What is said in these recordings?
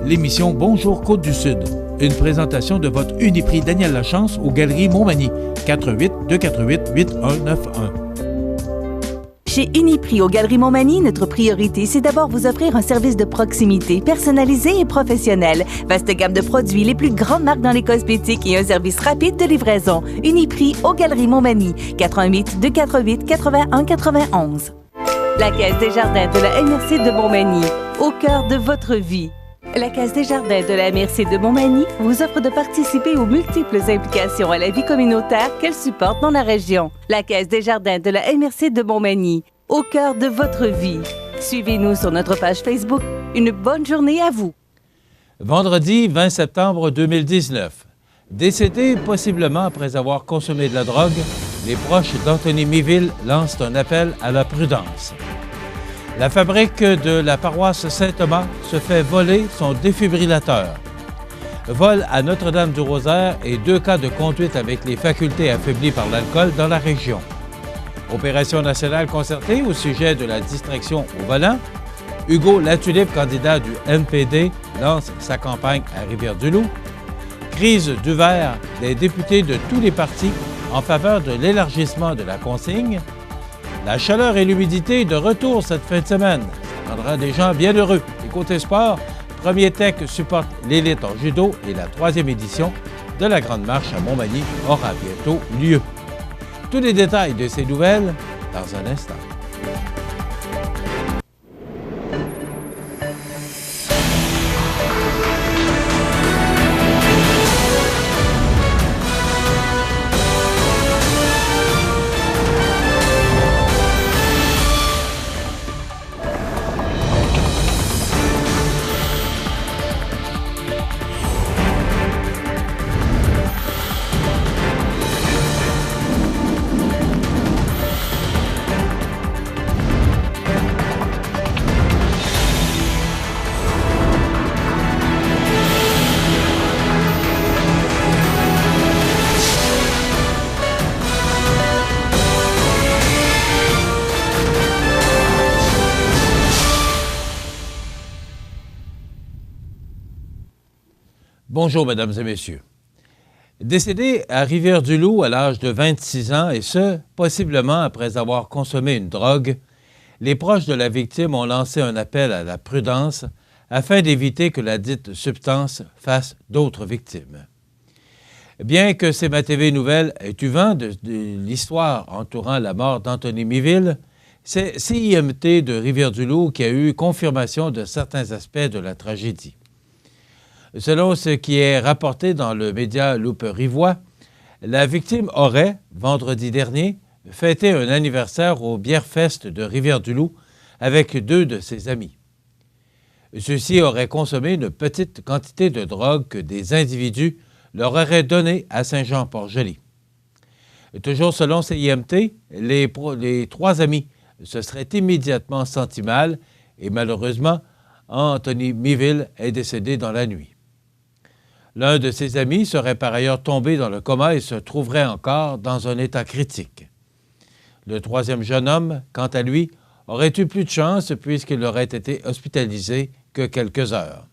l'émission Bonjour Côte-du-Sud. Une présentation de votre Uniprix Daniel Lachance aux Galeries Montmagny. 418-248-8191. Chez Uniprix aux Galeries Montmagny, notre priorité, c'est d'abord vous offrir un service de proximité, personnalisé et professionnel. Vaste gamme de produits, les plus grandes marques dans les cosmétiques et un service rapide de livraison. Uniprix aux Galeries Montmagny. 418-248-8191. La Caisse des Jardins de la MRC de Montmagny, au cœur de votre vie. La Caisse des Jardins de la MRC de Montmagny vous offre de participer aux multiples implications à la vie communautaire qu'elle supporte dans la région. La Caisse des Jardins de la MRC de Montmagny, au cœur de votre vie. Suivez-nous sur notre page Facebook. Une bonne journée à vous. Vendredi 20 septembre 2019. Décédé possiblement après avoir consommé de la drogue, les proches d'Anthony Miville lancent un appel à la prudence. La fabrique de la paroisse Saint-Thomas se fait voler son défibrillateur. Vol à Notre-Dame-du-Rosaire et 2 cas de conduite avec les facultés affaiblies par l'alcool dans la région. Opération nationale concertée au sujet de la distraction au volant. Hugo Latulippe, candidat du NPD, lance sa campagne à Rivière-du-Loup. Crise du verre des députés de tous les partis en faveur de l'élargissement de la consigne. La chaleur et l'humidité de retour cette fin de semaine. Ça rendra des gens bien heureux. Et côté sport, Premier Tech supporte l'élite en judo et la 3e édition de la Grande Marche à Montmagny aura bientôt lieu. Tous les détails de ces nouvelles dans un instant. Bonjour, mesdames et messieurs. Décédé à Rivière-du-Loup à l'âge de 26 ans, et ce, possiblement après avoir consommé une drogue, les proches de la victime ont lancé un appel à la prudence afin d'éviter que la dite substance fasse d'autres victimes. Bien que CMA-TV Nouvelles ait eu vent de l'histoire entourant la mort d'Anthony Miville, c'est CIMT de Rivière-du-Loup qui a eu confirmation de certains aspects de la tragédie. Selon ce qui est rapporté dans le média Loupe-Rivois, la victime aurait, vendredi dernier, fêté un anniversaire au Bierfest de Rivière-du-Loup avec 2 de ses amis. Ceux-ci auraient consommé une petite quantité de drogue que des individus leur auraient donnée à Saint-Jean-Port-Joli. Toujours selon CIMT, les 3 amis se seraient immédiatement sentis mal et malheureusement, Anthony Miville est décédé dans la nuit. L'un de ses amis serait par ailleurs tombé dans le coma et se trouverait encore dans un état critique. Le 3e jeune homme, quant à lui, aurait eu plus de chance puisqu'il aurait été hospitalisé que quelques heures.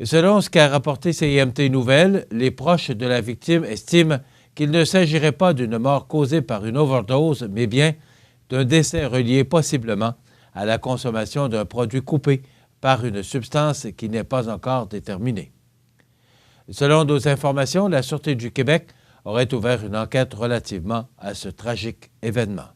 Selon ce qu'a rapporté CIMT Nouvelles, les proches de la victime estiment qu'il ne s'agirait pas d'une mort causée par une overdose, mais bien d'un décès relié possiblement à la consommation d'un produit coupé par une substance qui n'est pas encore déterminée. Selon nos informations, la Sûreté du Québec aurait ouvert une enquête relativement à ce tragique événement.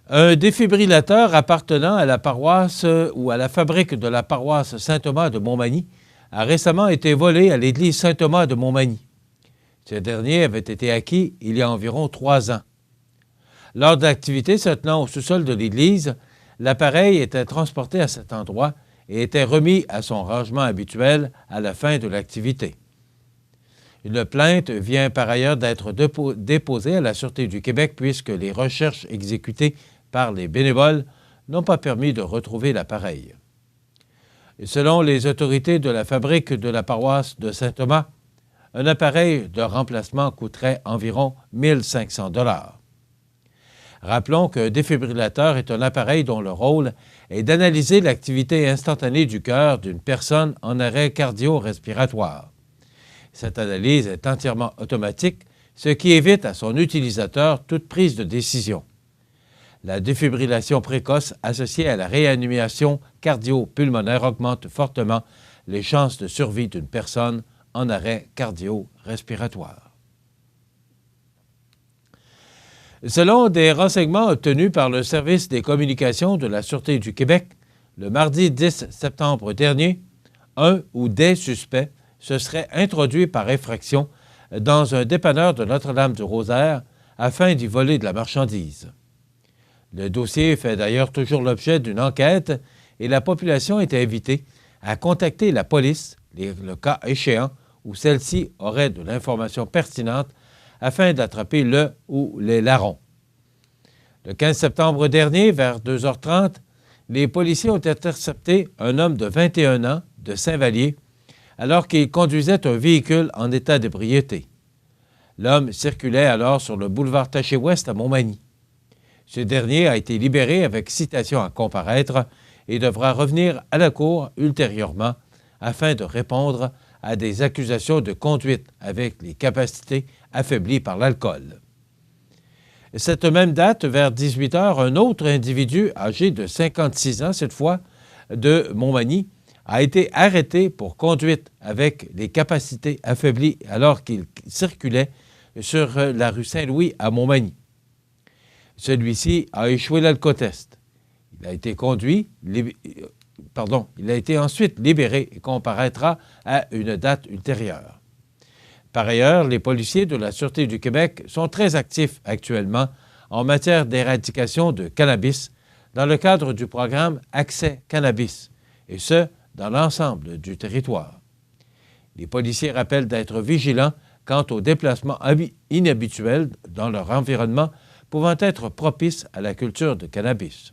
Un défibrillateur appartenant à la paroisse ou à la fabrique de la paroisse Saint-Thomas de Montmagny a récemment été volé à l'église Saint-Thomas de Montmagny. Ce dernier avait été acquis il y a environ 3 ans. Lors d'activités se tenant au sous-sol de l'église, l'appareil était transporté à cet endroit et était remis à son rangement habituel à la fin de l'activité. Une plainte vient par ailleurs d'être déposée à la Sûreté du Québec puisque les recherches exécutées par les bénévoles n'ont pas permis de retrouver l'appareil. Selon les autorités de la fabrique de la paroisse de Saint-Thomas, un appareil de remplacement coûterait environ 1 500 $. Rappelons qu'un défibrillateur est un appareil dont le rôle est d'analyser l'activité instantanée du cœur d'une personne en arrêt cardio-respiratoire. Cette analyse est entièrement automatique, ce qui évite à son utilisateur toute prise de décision. La défibrillation précoce associée à la réanimation cardio-pulmonaire augmente fortement les chances de survie d'une personne en arrêt cardio-respiratoire. Selon des renseignements obtenus par le Service des communications de la Sûreté du Québec, le mardi 10 septembre dernier, un ou des suspects se seraient introduits par effraction dans un dépanneur de Notre-Dame-du-Rosaire afin d'y voler de la marchandise. Le dossier fait d'ailleurs toujours l'objet d'une enquête et la population est invitée à contacter la police, le cas échéant, où celle-ci aurait de l'information pertinente afin d'attraper le ou les larrons. Le 15 septembre dernier, vers 2h30, les policiers ont intercepté un homme de 21 ans de Saint-Vallier alors qu'il conduisait un véhicule en état d'ébriété. L'homme circulait alors sur le boulevard Taché-Ouest à Montmagny. Ce dernier a été libéré avec citation à comparaître et devra revenir à la cour ultérieurement afin de répondre à des accusations de conduite avec les capacités affaiblies par l'alcool. Cette même date, vers 18h, un autre individu âgé de 56 ans, cette fois de Montmagny, a été arrêté pour conduite avec les capacités affaiblies alors qu'il circulait sur la rue Saint-Louis à Montmagny. Celui-ci a échoué l'alcotest. Il a été ensuite libéré et comparaîtra à une date ultérieure. Par ailleurs, les policiers de la Sûreté du Québec sont très actifs actuellement en matière d'éradication de cannabis dans le cadre du programme Accès Cannabis, et ce, dans l'ensemble du territoire. Les policiers rappellent d'être vigilants quant aux déplacements inhabituels dans leur environnement pouvant être propices à la culture de cannabis.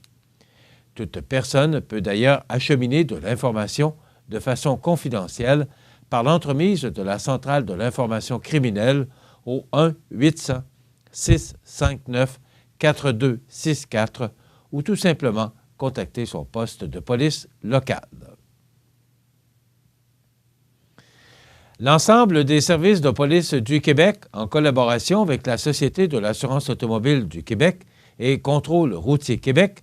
Toute personne peut d'ailleurs acheminer de l'information de façon confidentielle par l'entremise de la centrale de l'information criminelle au 1-800-659-4264 ou tout simplement contacter son poste de police local. L'ensemble des services de police du Québec, en collaboration avec la Société de l'assurance automobile du Québec et Contrôle routier Québec,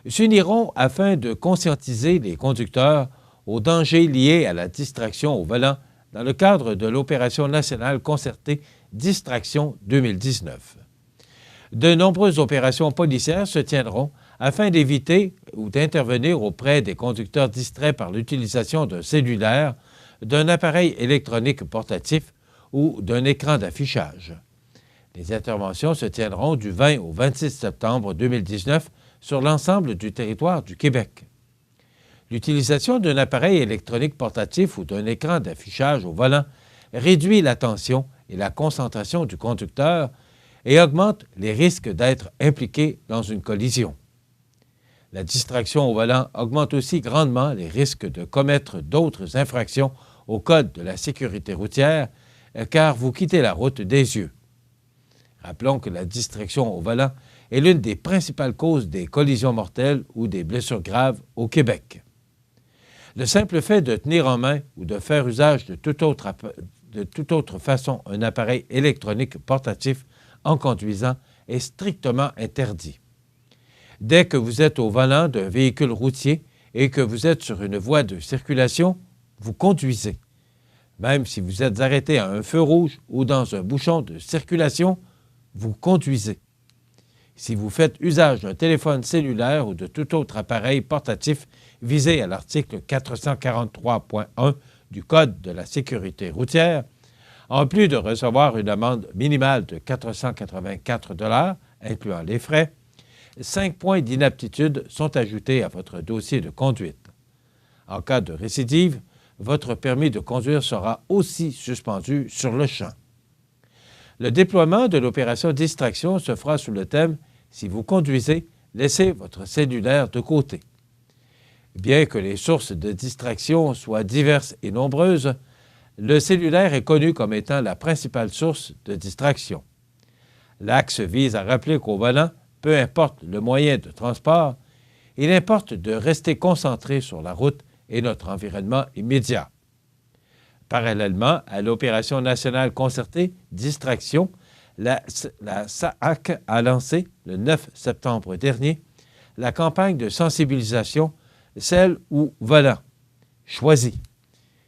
s'uniront afin de conscientiser les conducteurs aux dangers liés à la distraction au volant dans le cadre de l'opération nationale concertée Distraction 2019. De nombreuses opérations policières se tiendront afin d'éviter ou d'intervenir auprès des conducteurs distraits par l'utilisation d'un cellulaire, d'un appareil électronique portatif ou d'un écran d'affichage. Les interventions se tiendront du 20 au 26 septembre 2019 sur l'ensemble du territoire du Québec. L'utilisation d'un appareil électronique portatif ou d'un écran d'affichage au volant réduit l'attention et la concentration du conducteur et augmente les risques d'être impliqué dans une collision. La distraction au volant augmente aussi grandement les risques de commettre d'autres infractions au Code de la sécurité routière, car vous quittez la route des yeux. Rappelons que la distraction au volant est l'une des principales causes des collisions mortelles ou des blessures graves au Québec. Le simple fait de tenir en main ou de faire usage de toute autre façon un appareil électronique portatif en conduisant est strictement interdit. Dès que vous êtes au volant d'un véhicule routier et que vous êtes sur une voie de circulation, vous conduisez. Même si vous êtes arrêté à un feu rouge ou dans un bouchon de circulation, vous conduisez. Si vous faites usage d'un téléphone cellulaire ou de tout autre appareil portatif visé à l'article 443.1 du Code de la sécurité routière, en plus de recevoir une amende minimale de 484 $, incluant les frais, 5 points d'inaptitude sont ajoutés à votre dossier de conduite. En cas de récidive, votre permis de conduire sera aussi suspendu sur le champ. Le déploiement de l'opération Distraction se fera sous le thème « Si vous conduisez, laissez votre cellulaire de côté ». Bien que les sources de distraction soient diverses et nombreuses, le cellulaire est connu comme étant la principale source de distraction. L'axe vise à rappeler qu'au volant, peu importe le moyen de transport, il importe de rester concentré sur la route et notre environnement immédiat. Parallèlement à l'opération nationale concertée Distraction, la SAAC a lancé, le 9 septembre dernier, la campagne de sensibilisation « Celle ou volant ». Choisis.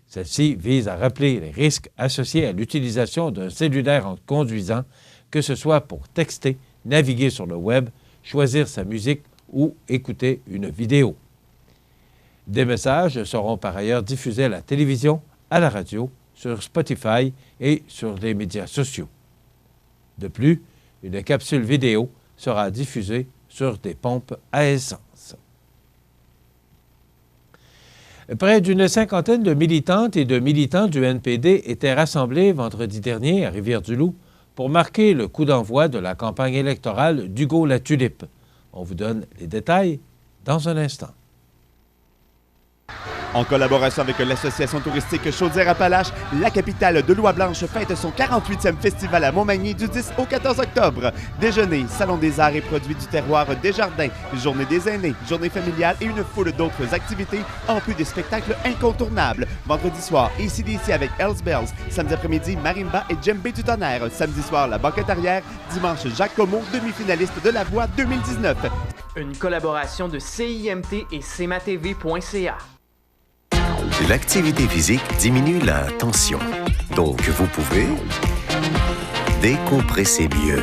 Celle-ci vise à rappeler les risques associés à l'utilisation d'un cellulaire en conduisant, que ce soit pour texter, naviguer sur le web, choisir sa musique ou écouter une vidéo. Des messages seront par ailleurs diffusés à la télévision, à la radio, sur Spotify et sur les médias sociaux. De plus, une capsule vidéo sera diffusée sur des pompes à essence. Près d'une cinquantaine de militantes et de militants du NPD étaient rassemblés vendredi dernier à Rivière-du-Loup pour marquer le coup d'envoi de la campagne électorale d'Hugo Latulippe. On vous donne les détails dans un instant. En collaboration avec l'association touristique Chaudière-Appalaches, la capitale de l'Oie-Blanche fête son 48e festival à Montmagny du 10 au 14 octobre. Déjeuner, salon des arts et produits du terroir Desjardins, journée des aînés, journée familiale et une foule d'autres activités, en plus des spectacles incontournables. Vendredi soir, AC/DC avec Hells Bells. Samedi après-midi, Marimba et Djembé du Tonnerre. Samedi soir, la banquette arrière. Dimanche, Jacques Comeau, demi-finaliste de La Voix 2019. Une collaboration de CIMT et CMATV.ca. L'activité physique diminue la tension. Donc, vous pouvez décompresser mieux.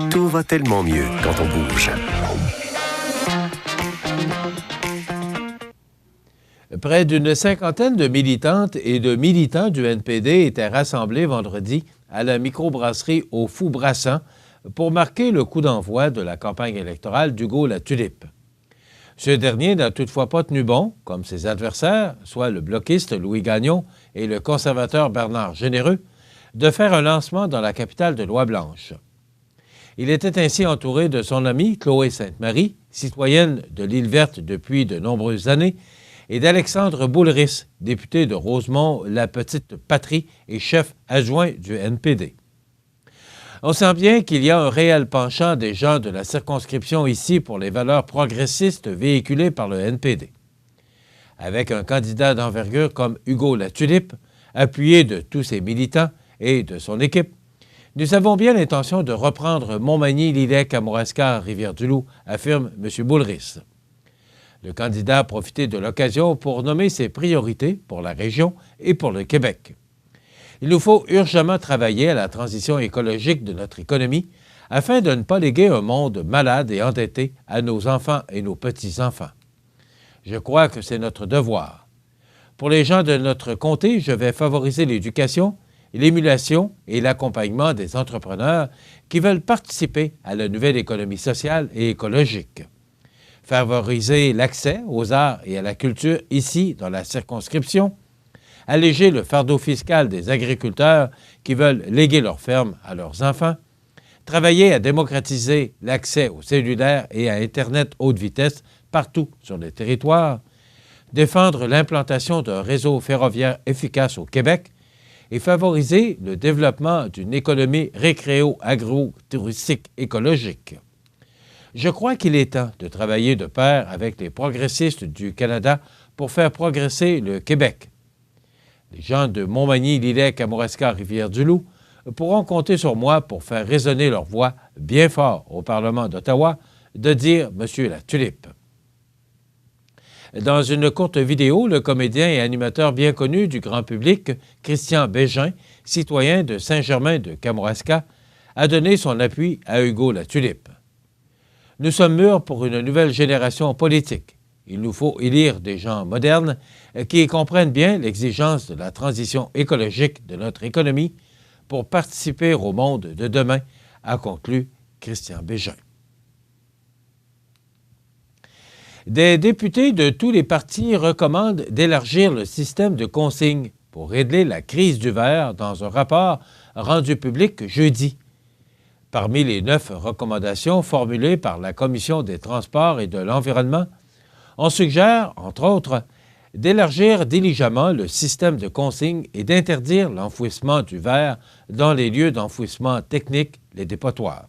Tout va tellement mieux quand on bouge. Près d'une cinquantaine de militantes et de militants du NPD étaient rassemblés vendredi à la microbrasserie au Fou-Brassan pour marquer le coup d'envoi de la campagne électorale d'Hugo Latulippe. Ce dernier n'a toutefois pas tenu bon, comme ses adversaires, soit le bloquiste Louis Gagnon et le conservateur Bernard Généreux, de faire un lancement dans la capitale de l'Oie-Blanche. Il était ainsi entouré de son amie Chloé Sainte-Marie, citoyenne de l'Île-Verte depuis de nombreuses années, et d'Alexandre Boulris, député de Rosemont-la-Petite-Patrie et chef adjoint du NPD. On sent bien qu'il y a un réel penchant des gens de la circonscription ici pour les valeurs progressistes véhiculées par le NPD. Avec un candidat d'envergure comme Hugo Latulippe, appuyé de tous ses militants et de son équipe, nous avons bien l'intention de reprendre Montmagny, Lilley, Kamouraska, Rivière-du-Loup, affirme M. Boulris. Le candidat a profité de l'occasion pour nommer ses priorités pour la région et pour le Québec. Il nous faut urgemment travailler à la transition écologique de notre économie afin de ne pas léguer un monde malade et endetté à nos enfants et nos petits-enfants. Je crois que c'est notre devoir. Pour les gens de notre comté, je vais favoriser l'éducation, l'émulation et l'accompagnement des entrepreneurs qui veulent participer à la nouvelle économie sociale et écologique. Favoriser l'accès aux arts et à la culture ici, dans la circonscription, alléger le fardeau fiscal des agriculteurs qui veulent léguer leurs fermes à leurs enfants, travailler à démocratiser l'accès au cellulaire et à Internet haute vitesse partout sur le territoire, défendre l'implantation d'un réseau ferroviaire efficace au Québec et favoriser le développement d'une économie récréo-agro-touristique écologique. Je crois qu'il est temps de travailler de pair avec les progressistes du Canada pour faire progresser le Québec. Les gens de Montmagny, Lilley, Kamouraska, Rivière-du-Loup pourront compter sur moi pour faire résonner leur voix bien fort au Parlement d'Ottawa de dire « Monsieur Latulippe ». Dans une courte vidéo, le comédien et animateur bien connu du grand public, Christian Bégin, citoyen de Saint-Germain-de-Kamouraska, a donné son appui à Hugo Latulippe. Nous sommes mûrs pour une nouvelle génération politique. Il nous faut élire des gens modernes qui comprennent bien l'exigence de la transition écologique de notre économie pour participer au monde de demain, a conclu Christian Bégin. Des députés de tous les partis recommandent d'élargir le système de consignes pour régler la crise du verre dans un rapport rendu public jeudi. Parmi les 9 recommandations formulées par la Commission des Transports et de l'Environnement, on suggère, entre autres, d'élargir diligemment le système de consignes et d'interdire l'enfouissement du verre dans les lieux d'enfouissement technique, les dépotoirs.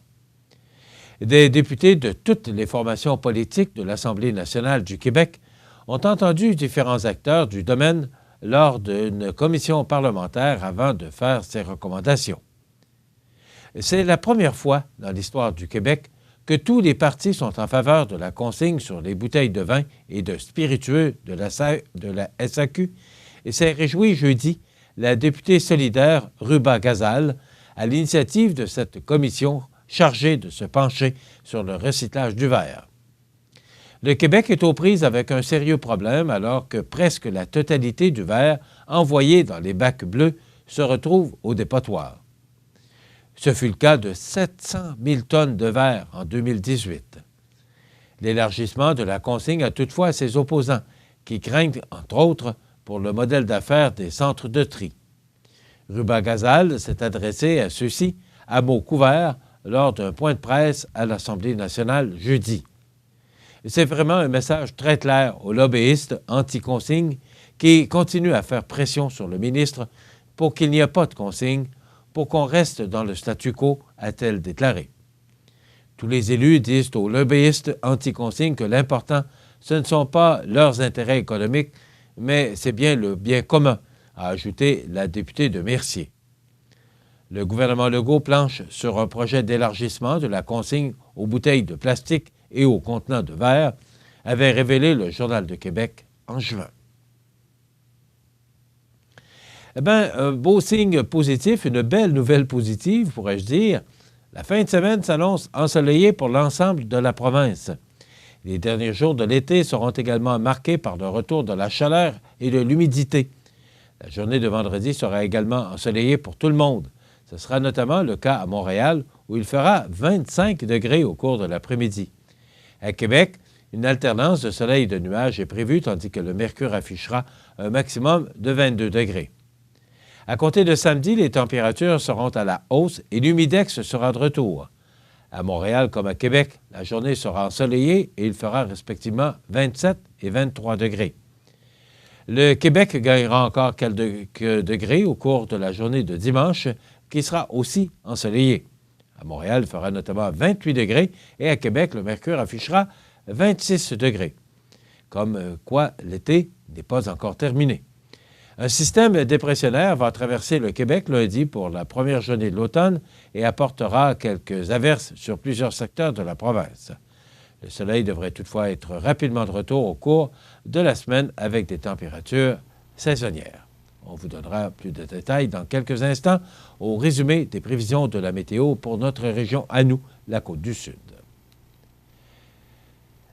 Des députés de toutes les formations politiques de l'Assemblée nationale du Québec ont entendu différents acteurs du domaine lors d'une commission parlementaire avant de faire ces recommandations. C'est la première fois dans l'histoire du Québec que tous les partis sont en faveur de la consigne sur les bouteilles de vin et de spiritueux de la SAQ, et s'est réjoui jeudi la députée solidaire Ruba Gazal à l'initiative de cette commission chargée de se pencher sur le recyclage du verre. Le Québec est aux prises avec un sérieux problème alors que presque la totalité du verre envoyé dans les bacs bleus se retrouve au dépotoir. Ce fut le cas de 700 000 tonnes de verre en 2018. L'élargissement de la consigne a toutefois ses opposants, qui craignent, entre autres, pour le modèle d'affaires des centres de tri. Ruba Gazal s'est adressé à ceux-ci à mots couverts lors d'un point de presse à l'Assemblée nationale jeudi. C'est vraiment un message très clair aux lobbyistes anti-consigne qui continuent à faire pression sur le ministre pour qu'il n'y ait pas de consigne, pour qu'on reste dans le statu quo, a-t-elle déclaré. Tous les élus disent aux lobbyistes anti-consigne que l'important, ce ne sont pas leurs intérêts économiques, mais c'est bien le bien commun, a ajouté la députée de Mercier. Le gouvernement Legault planche sur un projet d'élargissement de la consigne aux bouteilles de plastique et aux contenants de verre, avait révélé le Journal de Québec en juin. Eh bien, un beau signe positif, une belle nouvelle positive, pourrais-je dire. La fin de semaine s'annonce ensoleillée pour l'ensemble de la province. Les derniers jours de l'été seront également marqués par le retour de la chaleur et de l'humidité. La journée de vendredi sera également ensoleillée pour tout le monde. Ce sera notamment le cas à Montréal, où il fera 25 degrés au cours de l'après-midi. À Québec, une alternance de soleil et de nuages est prévue, tandis que le mercure affichera un maximum de 22 degrés. À compter de samedi, les températures seront à la hausse et l'humidex sera de retour. À Montréal comme à Québec, la journée sera ensoleillée et il fera respectivement 27 et 23 degrés. Le Québec gagnera encore quelques degrés au cours de la journée de dimanche, qui sera aussi ensoleillée. À Montréal, il fera notamment 28 degrés et à Québec, le mercure affichera 26 degrés. Comme quoi, l'été n'est pas encore terminé. Un système dépressionnaire va traverser le Québec lundi pour la première journée de l'automne et apportera quelques averses sur plusieurs secteurs de la province. Le soleil devrait toutefois être rapidement de retour au cours de la semaine avec des températures saisonnières. On vous donnera plus de détails dans quelques instants au résumé des prévisions de la météo pour notre région à nous, la Côte-du-Sud.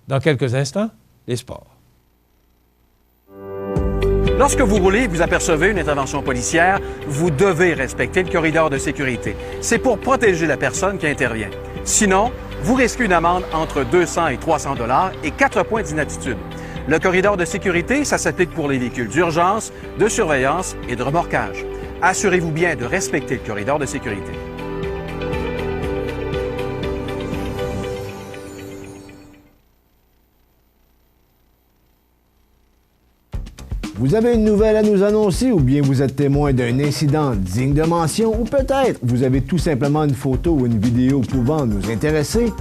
Dans quelques instants, les sports. Lorsque vous roulez et vous apercevez une intervention policière, vous devez respecter le corridor de sécurité. C'est pour protéger la personne qui intervient. Sinon, vous risquez une amende entre 200 et 300 $ et 4 points d'inaptitude. Le corridor de sécurité, ça s'applique pour les véhicules d'urgence, de surveillance et de remorquage. Assurez-vous bien de respecter le corridor de sécurité. Vous avez une nouvelle à nous annoncer ou bien vous êtes témoin d'un incident digne de mention ou peut-être vous avez tout simplement une photo ou une vidéo pouvant nous intéresser?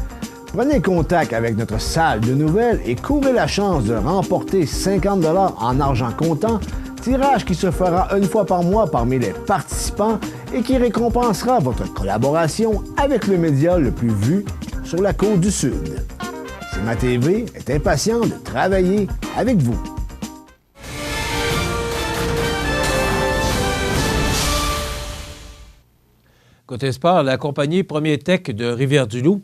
Prenez contact avec notre salle de nouvelles et courez la chance de remporter 50 $ en argent comptant, tirage qui se fera une fois par mois parmi les participants et qui récompensera votre collaboration avec le média le plus vu sur la Côte-du-Sud. CMA-TV est impatient de travailler avec vous. Côté sport, la compagnie Premier Tech de Rivière-du-Loup,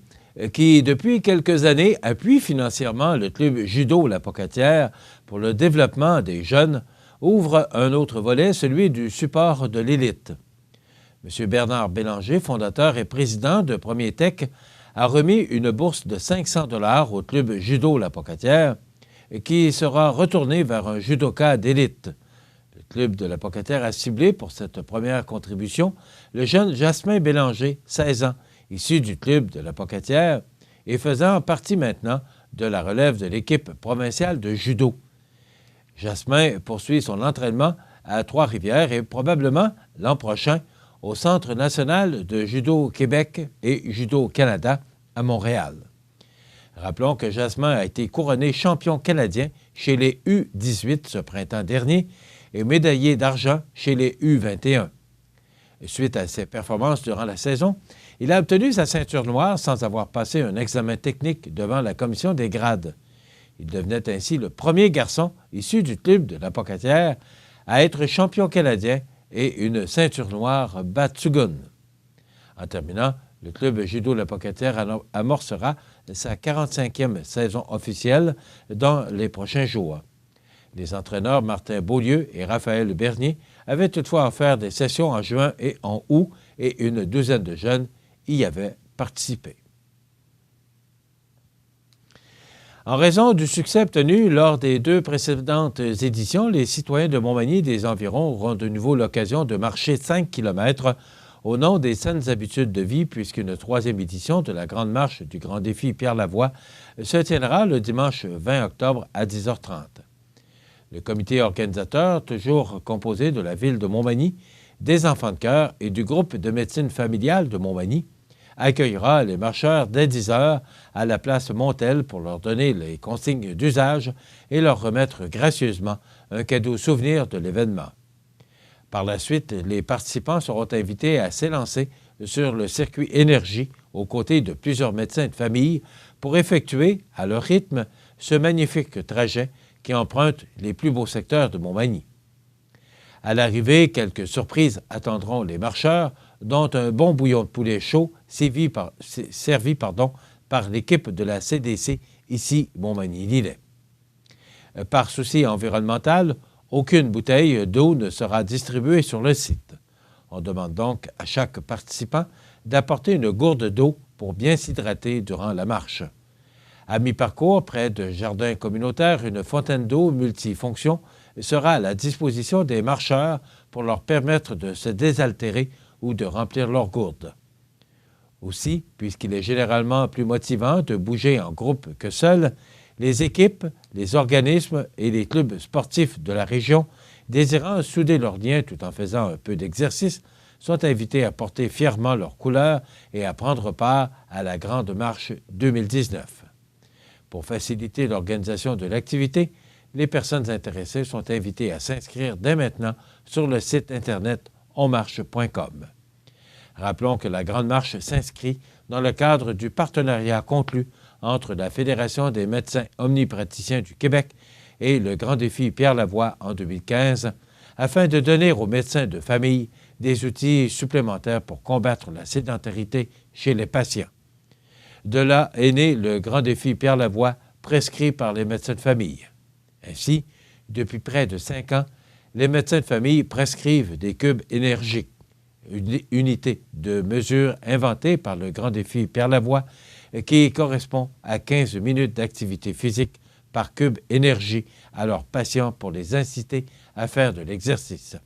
qui depuis quelques années appuie financièrement le club judo La Pocatière pour le développement des jeunes, ouvre un autre volet, celui du support de l'élite. M. Bernard Bélanger, fondateur et président de Premier Tech, a remis une bourse de 500 $ au club judo La Pocatière, qui sera retournée vers un judoka d'élite. Le club de La Pocatière a ciblé pour cette première contribution le jeune Jasmin Bélanger, 16 ans, issu du club de La Pocatière et faisant partie maintenant de la relève de l'équipe provinciale de judo. Jasmin poursuit son entraînement à Trois-Rivières et probablement l'an prochain au Centre national de judo Québec et Judo Canada à Montréal. Rappelons que Jasmin a été couronné champion canadien chez les U18 ce printemps dernier et médaillé d'argent chez les U21. Suite à ses performances durant la saison, il a obtenu sa ceinture noire sans avoir passé un examen technique devant la commission des grades. Il devenait ainsi le premier garçon issu du club de la Pocatière à être champion canadien et une ceinture noire Batsugun. En terminant, le club judo La Pocatière amorcera sa 45e saison officielle dans les prochains jours. Les entraîneurs Martin Beaulieu et Raphaël Bernier avaient toutefois offert des sessions en juin et en août et une douzaine de jeunes y avaient participé. En raison du succès obtenu lors des 2 précédentes éditions, les citoyens de Montmagny et des environs auront de nouveau l'occasion de marcher 5 km au nom des saines habitudes de vie, puisqu'une 3e édition de la Grande Marche du Grand Défi Pierre-Lavoie se tiendra le dimanche 20 octobre à 10h30. Le comité organisateur, toujours composé de la ville de Montmagny, des Enfants de cœur et du groupe de médecine familiale de Montmagny, accueillera les marcheurs dès 10h à la place Montel pour leur donner les consignes d'usage et leur remettre gracieusement un cadeau souvenir de l'événement. Par la suite, les participants seront invités à s'élancer sur le circuit énergie aux côtés de plusieurs médecins de famille pour effectuer, à leur rythme, ce magnifique trajet qui emprunte les plus beaux secteurs de Montmagny. À l'arrivée, quelques surprises attendront les marcheurs, dont un bon bouillon de poulet chaud servi par l'équipe de la CDC ici Montmagny-Lillet. Par souci environnemental, aucune bouteille d'eau ne sera distribuée sur le site. On demande donc à chaque participant d'apporter une gourde d'eau pour bien s'hydrater durant la marche. À mi-parcours, près de jardin communautaire, une fontaine d'eau multifonction sera à la disposition des marcheurs pour leur permettre de se désaltérer ou de remplir leur gourde. Aussi, puisqu'il est généralement plus motivant de bouger en groupe que seul, les équipes, les organismes et les clubs sportifs de la région, désirant souder leurs liens tout en faisant un peu d'exercice, sont invités à porter fièrement leurs couleurs et à prendre part à la Grande Marche 2019. Pour faciliter l'organisation de l'activité, les personnes intéressées sont invitées à s'inscrire dès maintenant sur le site internet onmarche.com. Rappelons que la Grande Marche s'inscrit dans le cadre du partenariat conclu entre la Fédération des médecins omnipraticiens du Québec et le Grand Défi Pierre-Lavoie en 2015, afin de donner aux médecins de famille des outils supplémentaires pour combattre la sédentarité chez les patients. De là est né le Grand Défi Pierre-Lavoie prescrit par les médecins de famille. Ainsi, depuis près de 5 ans, les médecins de famille prescrivent des cubes énergiques, une unité de mesure inventée par le Grand Défi Pierre-Lavoie qui correspond à 15 minutes d'activité physique par cube énergie à leurs patients pour les inciter à faire de l'exercice.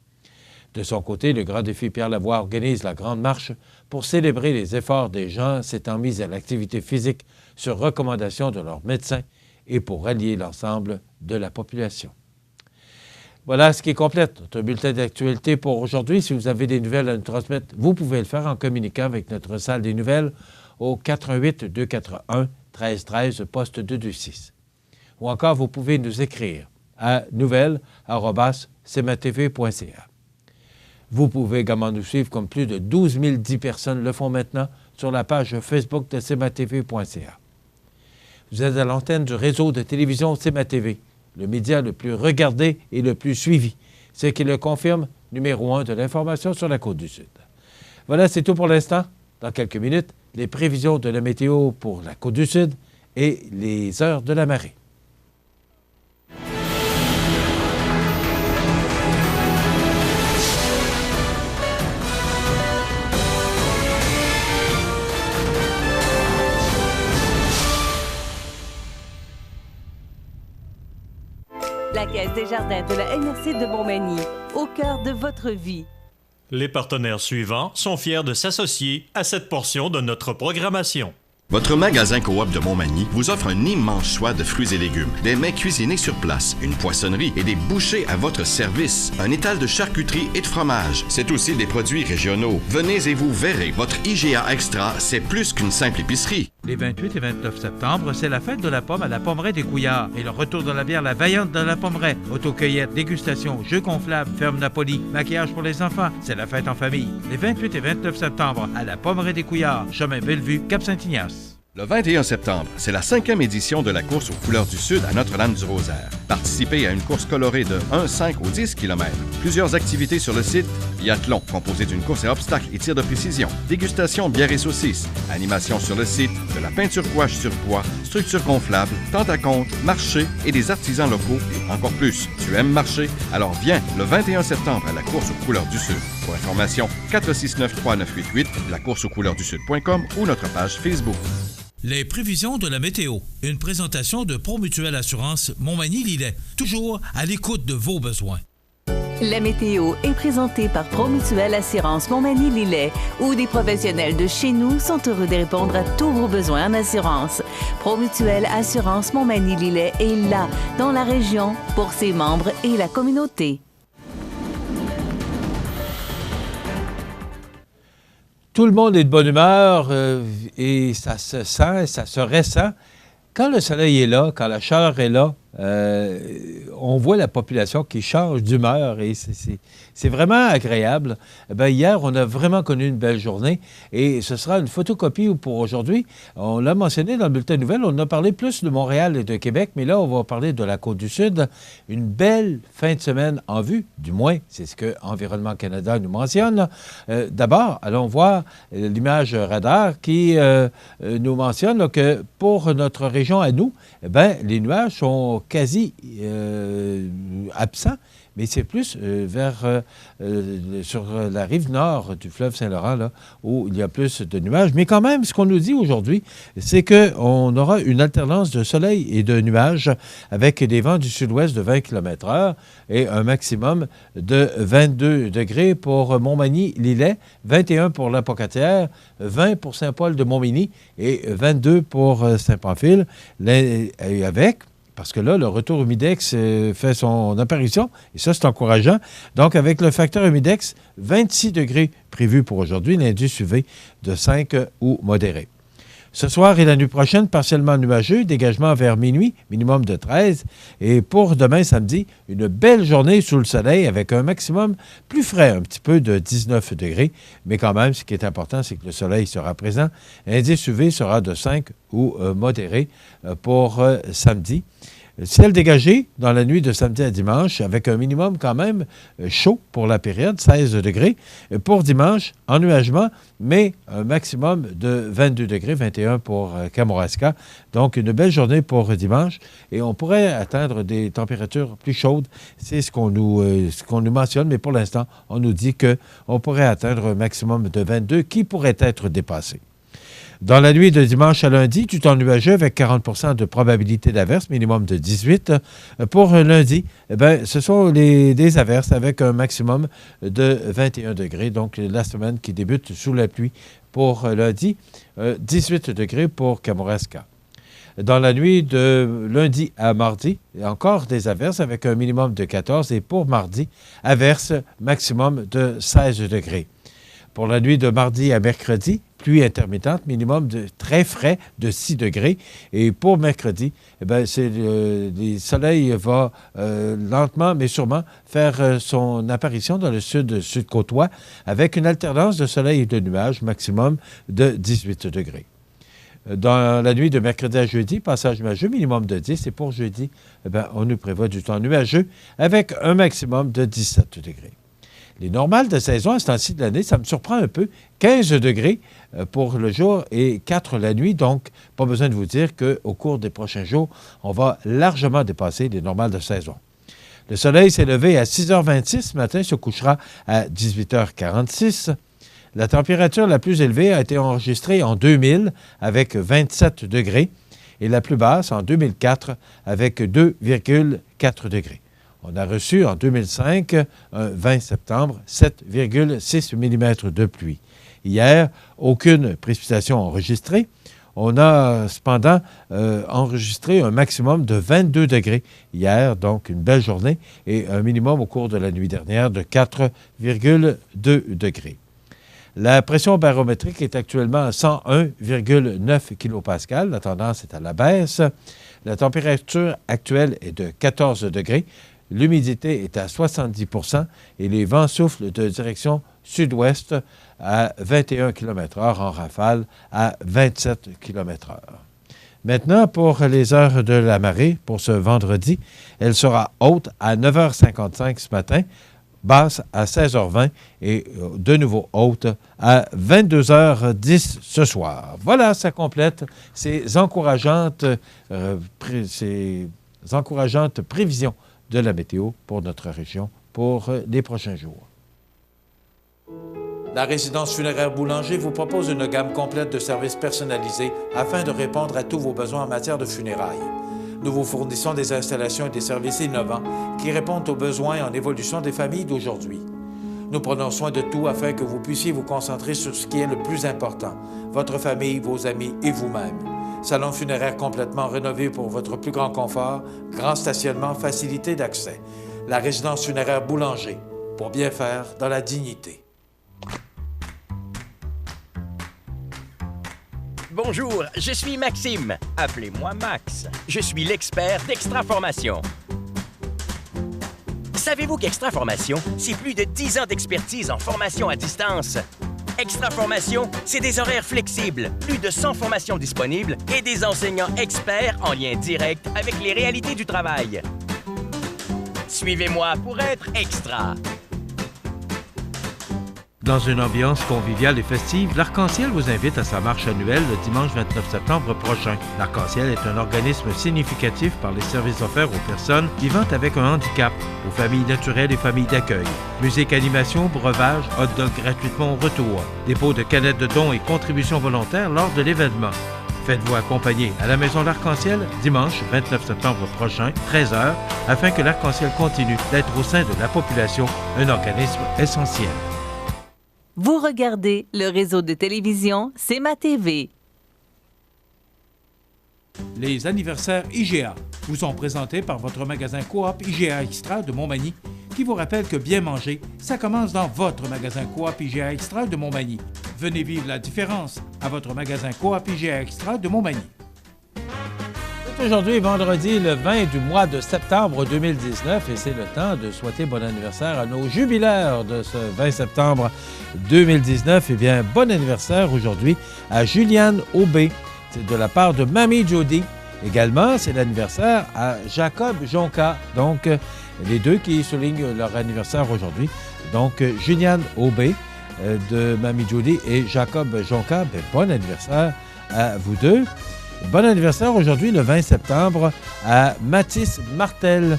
De son côté, le Grand Défi Pierre-Lavoie organise la Grande Marche pour célébrer les efforts des gens s'étant mis à l'activité physique sur recommandation de leurs médecins et pour rallier l'ensemble de la population. Voilà ce qui complète notre bulletin d'actualité pour aujourd'hui. Si vous avez des nouvelles à nous transmettre, vous pouvez le faire en communiquant avec notre salle des nouvelles au 418-241-1313, poste 226. Ou encore, vous pouvez nous écrire à nouvelles@cmatv.ca. Vous pouvez également nous suivre, comme plus de 12 010 personnes le font maintenant, sur la page Facebook de cmatv.ca. Vous êtes à l'antenne du réseau de télévision CMA-TV, le média le plus regardé et le plus suivi, ce qui le confirme, numéro 1 de l'information sur la Côte-du-Sud. Voilà, c'est tout pour l'instant. Dans quelques minutes, les prévisions de la météo pour la Côte-du-Sud et les heures de la marée. La Caisse des jardins de la MRC de Montmagny, au cœur de votre vie. Les partenaires suivants sont fiers de s'associer à cette portion de notre programmation. Votre magasin Coop de Montmagny vous offre un immense choix de fruits et légumes, des mets cuisinés sur place, une poissonnerie et des bouchers à votre service, un étal de charcuterie et de fromage. C'est aussi des produits régionaux. Venez et vous verrez, votre IGA Extra, c'est plus qu'une simple épicerie. Les 28 et 29 septembre, c'est la fête de la pomme à la Pommeraie des Couillards et le retour de la bière La Vaillante de la Pommeraie. Autocueillette, dégustation, jeux gonflables, ferme Napoli, maquillage pour les enfants. C'est la fête en famille. Les 28 et 29 septembre à la Pommeraie des Couillards, chemin Bellevue, Cap-Saint-Ignace. Le 21 septembre, c'est la 5e édition de la course aux couleurs du Sud à Notre-Dame-du-Rosaire. Participez à une course colorée de 1, 5 ou 10 km. Plusieurs activités sur le site. Biathlon, composé d'une course à obstacles et tir de précision. Dégustation, bière et saucisses. Animation sur le site. De la peinture gouache sur bois. Structure gonflable. Tente à compte. Marché et des artisans locaux. Et encore plus. Tu aimes marcher? Alors viens le 21 septembre à la course aux couleurs du Sud. Pour information, 469-3988, lacourseauxcouleurssud.com ou notre page Facebook. Les prévisions de la météo. Une présentation de Promutuelle Assurance Montmagny-Lillet. Toujours à l'écoute de vos besoins. La météo est présentée par Promutuelle Assurance Montmagny-Lillet, où des professionnels de chez nous sont heureux de répondre à tous vos besoins en assurance. Promutuelle Assurance Montmagny-Lillet est là, dans la région, pour ses membres et la communauté. Tout le monde est de bonne humeur et ça se sent, ça se ressent. Quand le soleil est là, quand la chaleur est là, on voit la population qui change d'humeur et c'est vraiment agréable. Hier, on a vraiment connu une belle journée et ce sera une photocopie pour aujourd'hui. On l'a mentionné dans le bulletin de nouvelles, on a parlé plus de Montréal et de Québec, mais là, on va parler de la Côte-du-Sud. Une belle fin de semaine en vue, du moins, c'est ce que Environnement Canada nous mentionne. D'abord, allons voir l'image radar qui nous mentionne là, que pour notre région à nous, les nuages sont quasi absents, mais c'est plus sur la rive nord du fleuve Saint-Laurent, là, où il y a plus de nuages. Mais quand même, ce qu'on nous dit aujourd'hui, c'est qu'on aura une alternance de soleil et de nuages avec des vents du sud-ouest de 20 km/h et un maximum de 22 degrés pour Montmagny-Lillet, 21 pour la Pocatière, 20 pour Saint-Paul de Montmagny et 22 pour Saint-Pamphile, parce que là, le retour humidex fait son apparition, et ça, c'est encourageant. Donc, avec le facteur humidex, 26 degrés prévus pour aujourd'hui, l'indice UV de 5 ou modéré. Ce soir et la nuit prochaine, partiellement nuageux, dégagement vers minuit, minimum de 13. Et pour demain, samedi, une belle journée sous le soleil avec un maximum plus frais, un petit peu de 19 degrés. Mais quand même, ce qui est important, c'est que le soleil sera présent. L'indice UV sera de 5 ou modéré pour samedi. Ciel dégagé dans la nuit de samedi à dimanche avec un minimum quand même chaud pour la période, 16 degrés. Pour dimanche, ennuagement, mais un maximum de 22 degrés, 21 pour Kamouraska. Donc, une belle journée pour dimanche. Et on pourrait atteindre des températures plus chaudes. C'est ce qu'on nous mentionne, mais pour l'instant, on nous dit qu'on pourrait atteindre un maximum de 22 qui pourrait être dépassé. Dans la nuit de dimanche à lundi, tout en nuageux avec 40 % de probabilité d'averse, minimum de 18. Pour lundi, ce sont des averses avec un maximum de 21 degrés. Donc, la semaine qui débute sous la pluie pour lundi, 18 degrés pour Kamouraska. Dans la nuit de lundi à mardi, encore des averses avec un minimum de 14. Et pour mardi, averses maximum de 16 degrés. Pour la nuit de mardi à mercredi, pluie intermittente, minimum de très frais de 6 degrés. Et pour mercredi, le soleil va lentement mais sûrement faire son apparition dans le sud-côtois avec une alternance de soleil et de nuages, maximum de 18 degrés. Dans la nuit de mercredi à jeudi, passage nuageux, minimum de 10. Et pour jeudi, on nous prévoit du temps nuageux avec un maximum de 17 degrés. Les normales de saison à ce temps-ci de l'année, ça me surprend un peu. 15 degrés pour le jour et 4 la nuit. Donc, pas besoin de vous dire qu'au cours des prochains jours, on va largement dépasser les normales de saison. Le soleil s'est levé à 6h26 ce matin, se couchera à 18h46. La température la plus élevée a été enregistrée en 2000 avec 27 degrés et la plus basse en 2004 avec 2,4 degrés. On a reçu en 2005, un 20 septembre, 7,6 mm de pluie. Hier, aucune précipitation enregistrée. On a cependant enregistré un maximum de 22 degrés hier, donc une belle journée, et un minimum au cours de la nuit dernière de 4,2 degrés. La pression barométrique est actuellement à 101,9 kPa. La tendance est à la baisse. La température actuelle est de 14 degrés. L'humidité est à 70 % et les vents soufflent de direction sud-ouest à 21 km/h en rafale à 27 km/h. Maintenant, pour les heures de la marée, pour ce vendredi, elle sera haute à 9h55 ce matin, basse à 16h20 et de nouveau haute à 22h10 ce soir. Voilà, ça complète ces encourageantes prévisions de la météo pour notre région pour les prochains jours. La résidence funéraire Boulanger vous propose une gamme complète de services personnalisés afin de répondre à tous vos besoins en matière de funérailles. Nous vous fournissons des installations et des services innovants qui répondent aux besoins en évolution des familles d'aujourd'hui. Nous prenons soin de tout afin que vous puissiez vous concentrer sur ce qui est le plus important, votre famille, vos amis et vous-même. Salon funéraire complètement rénové pour votre plus grand confort, grand stationnement, facilité d'accès. La résidence funéraire Boulanger, pour bien faire dans la dignité. Bonjour, je suis Maxime. Appelez-moi Max. Je suis l'expert d'Extraformation. Savez-vous qu'Extraformation, c'est plus de 10 ans d'expertise en formation à distance? Extraformation, c'est des horaires flexibles, plus de 100 formations disponibles et des enseignants experts en lien direct avec les réalités du travail. Suivez-moi pour être extra. Dans une ambiance conviviale et festive, l'Arc-en-Ciel vous invite à sa marche annuelle le dimanche 29 septembre prochain. L'Arc-en-Ciel est un organisme significatif par les services offerts aux personnes vivant avec un handicap, aux familles naturelles et familles d'accueil. Musique, animation, breuvage, hot dog gratuitement au retour, dépôt de canettes de dons et contributions volontaires lors de l'événement. Faites-vous accompagner à la Maison L'Arc-en-Ciel dimanche 29 septembre prochain, 13h, afin que l'Arc-en-Ciel continue d'être au sein de la population un organisme essentiel. Vous regardez le réseau de télévision C'est ma TV. Les anniversaires IGA vous sont présentés par votre magasin Coop IGA Extra de Montmagny, qui vous rappelle que bien manger, ça commence dans votre magasin Coop IGA Extra de Montmagny. Venez vivre la différence à votre magasin Coop IGA Extra de Montmagny. Aujourd'hui, vendredi, le 20 du mois de septembre 2019, et c'est le temps de souhaiter bon anniversaire à nos jubilaires de ce 20 septembre 2019. Eh bien, bon anniversaire aujourd'hui à Juliane Aubé. C'est de la part de Mamie Jody. Également, c'est l'anniversaire à Jacob Jonca. Donc, les deux qui soulignent leur anniversaire aujourd'hui. Donc, Juliane Aubé de Mamie Jody et Jacob Jonca. Bien, bon anniversaire à vous deux. Bon anniversaire aujourd'hui, le 20 septembre, à Mathis Martel.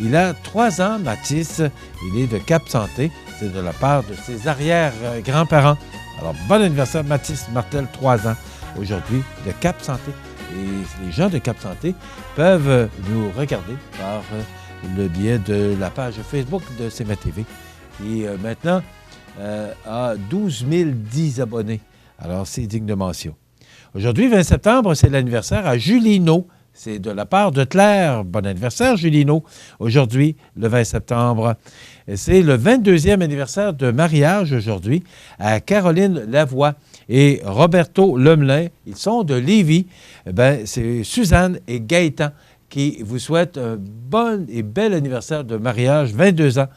Il a 3 ans, Mathis. Il est de Cap-Santé. C'est de la part de ses arrière-grands-parents. Alors, bon anniversaire, Mathis Martel, 3 ans, aujourd'hui, de Cap-Santé. Et les gens de Cap-Santé peuvent nous regarder par le biais de la page Facebook de C'est ma TV, qui maintenant a 12 010 abonnés. Alors, c'est digne de mention. Aujourd'hui, 20 septembre, c'est l'anniversaire à Julino. C'est de la part de Claire. Bon anniversaire, Julino. Aujourd'hui, le 20 septembre. C'est le 22e anniversaire de mariage aujourd'hui à Caroline Lavoie et Roberto Lemelin. Ils sont de Lévis. C'est Suzanne et Gaëtan qui vous souhaitent un bon et bel anniversaire de mariage, 22 ans.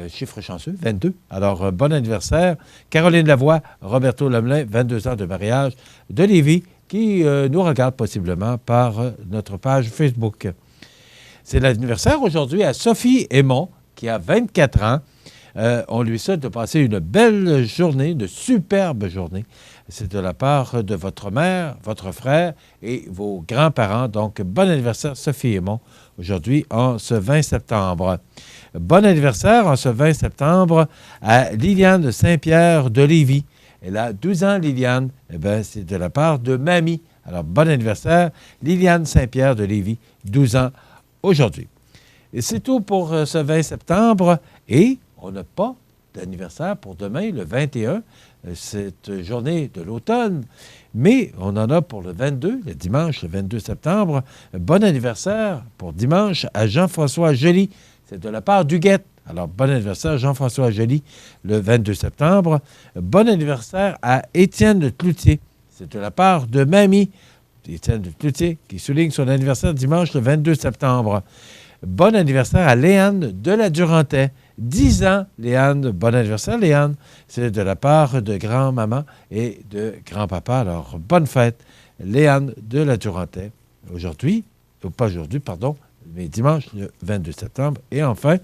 Chiffre chanceux, 22. Alors, bon anniversaire. Caroline Lavoie, Roberto Lemelin, 22 ans de mariage de Lévis, qui nous regarde possiblement par notre page Facebook. C'est l'anniversaire aujourd'hui à Sophie Aymon, qui a 24 ans. On lui souhaite de passer une belle journée, une superbe journée. C'est de la part de votre mère, votre frère et vos grands-parents. Donc, bon anniversaire, Sophie Aymon, aujourd'hui, en ce 20 septembre. Bon anniversaire, en ce 20 septembre, à Liliane Saint-Pierre de Lévis. Elle a 12 ans, Liliane. Eh bien, c'est de la part de Mamie. Alors, bon anniversaire, Liliane Saint-Pierre de Lévis, 12 ans aujourd'hui. Et c'est tout pour ce 20 septembre. Et on n'a pas d'anniversaire pour demain, le 21, cette journée de l'automne. Mais on en a pour le 22, le dimanche, le 22 septembre. Bon anniversaire pour dimanche à Jean-François Joly. C'est de la part d'Huguette. Alors, bon anniversaire Jean-François Joly, le 22 septembre. Bon anniversaire à Étienne Cloutier. C'est de la part de Mamie, Étienne Cloutier, qui souligne son anniversaire dimanche, le 22 septembre. Bon anniversaire à Léane de la Durantais. 10 ans, Léane. Bon anniversaire, Léane. C'est de la part de grand-maman et de grand-papa. Alors, bonne fête, Léane de la Durantais. Aujourd'hui, ou pas aujourd'hui, pardon, mais dimanche, le 22 septembre. Et enfin,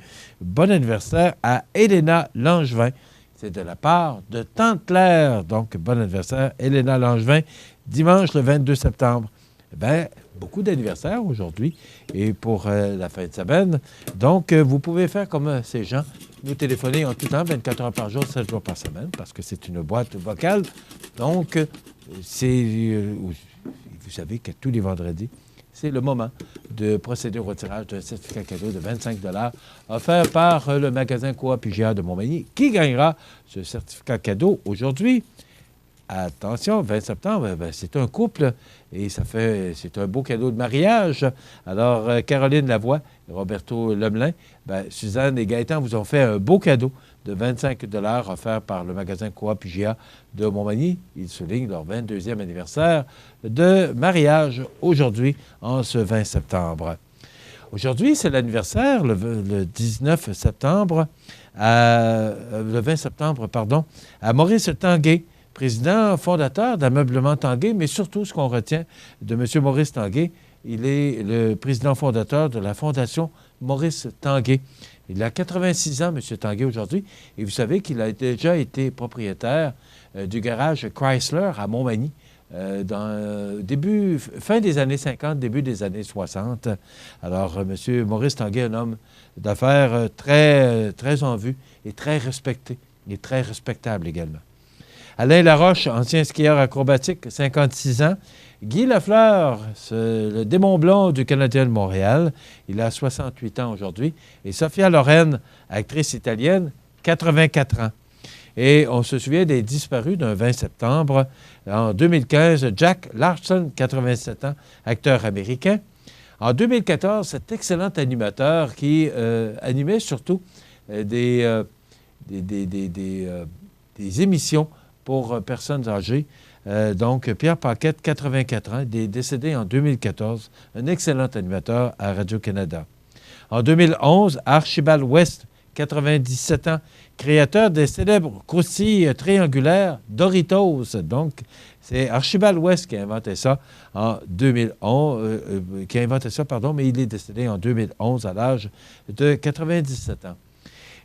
bon anniversaire à Héléna Langevin. C'est de la part de Tante Claire. Donc, bon anniversaire, Héléna Langevin, dimanche, le 22 septembre. Bien, beaucoup d'anniversaires aujourd'hui et pour la fin de semaine. Donc, vous pouvez faire comme ces gens, nous téléphoner en tout temps, 24 heures par jour, 7 jours par semaine, parce que c'est une boîte vocale. Donc, c'est... vous savez que tous les vendredis, c'est le moment de procéder au retirage d'un certificat cadeau de 25 $ offert par le magasin Coop IGA de Montmagny. Qui gagnera ce certificat cadeau aujourd'hui? Attention, 20 septembre, ben, c'est un couple et c'est un beau cadeau de mariage. Alors, Caroline Lavoie et Roberto Lemelin, ben, Suzanne et Gaëtan vous ont fait un beau cadeau de 25 $ offert par le magasin Coop IGA de Montmagny. Ils soulignent leur 22e anniversaire de mariage aujourd'hui, en ce 20 septembre. Aujourd'hui, c'est l'anniversaire, le 19 septembre, le 20 septembre, pardon, à Maurice Tanguay, président fondateur d'Ameublement Tanguay, mais surtout, ce qu'on retient de M. Maurice Tanguay, il est le président fondateur de la Fondation Maurice Tanguay. Il a 86 ans, M. Tanguay, aujourd'hui, et vous savez qu'il a déjà été propriétaire du garage Chrysler à Montmagny fin des années 50, début des années 60. Alors, M. Maurice Tanguay, un homme d'affaires très, très en vue et très respecté, et très respectable également. Alain Laroche, ancien skieur acrobatique, 56 ans. Guy Lafleur, le démon blond du Canadien de Montréal, il a 68 ans aujourd'hui. Et Sophia Loren, actrice italienne, 84 ans. Et on se souvient des disparus d'un 20 septembre. En 2015, Jack Larson, 87 ans, acteur américain. En 2014, cet excellent animateur qui animait surtout des émissions pour personnes âgées. Donc, Pierre Paquette, 84 ans, il est décédé en 2014, un excellent animateur à Radio-Canada. En 2011, Archibald West, 97 ans, créateur des célèbres croustilles triangulaires Doritos. Donc, c'est Archibald West qui a inventé ça en 2011, mais il est décédé en 2011 à l'âge de 97 ans.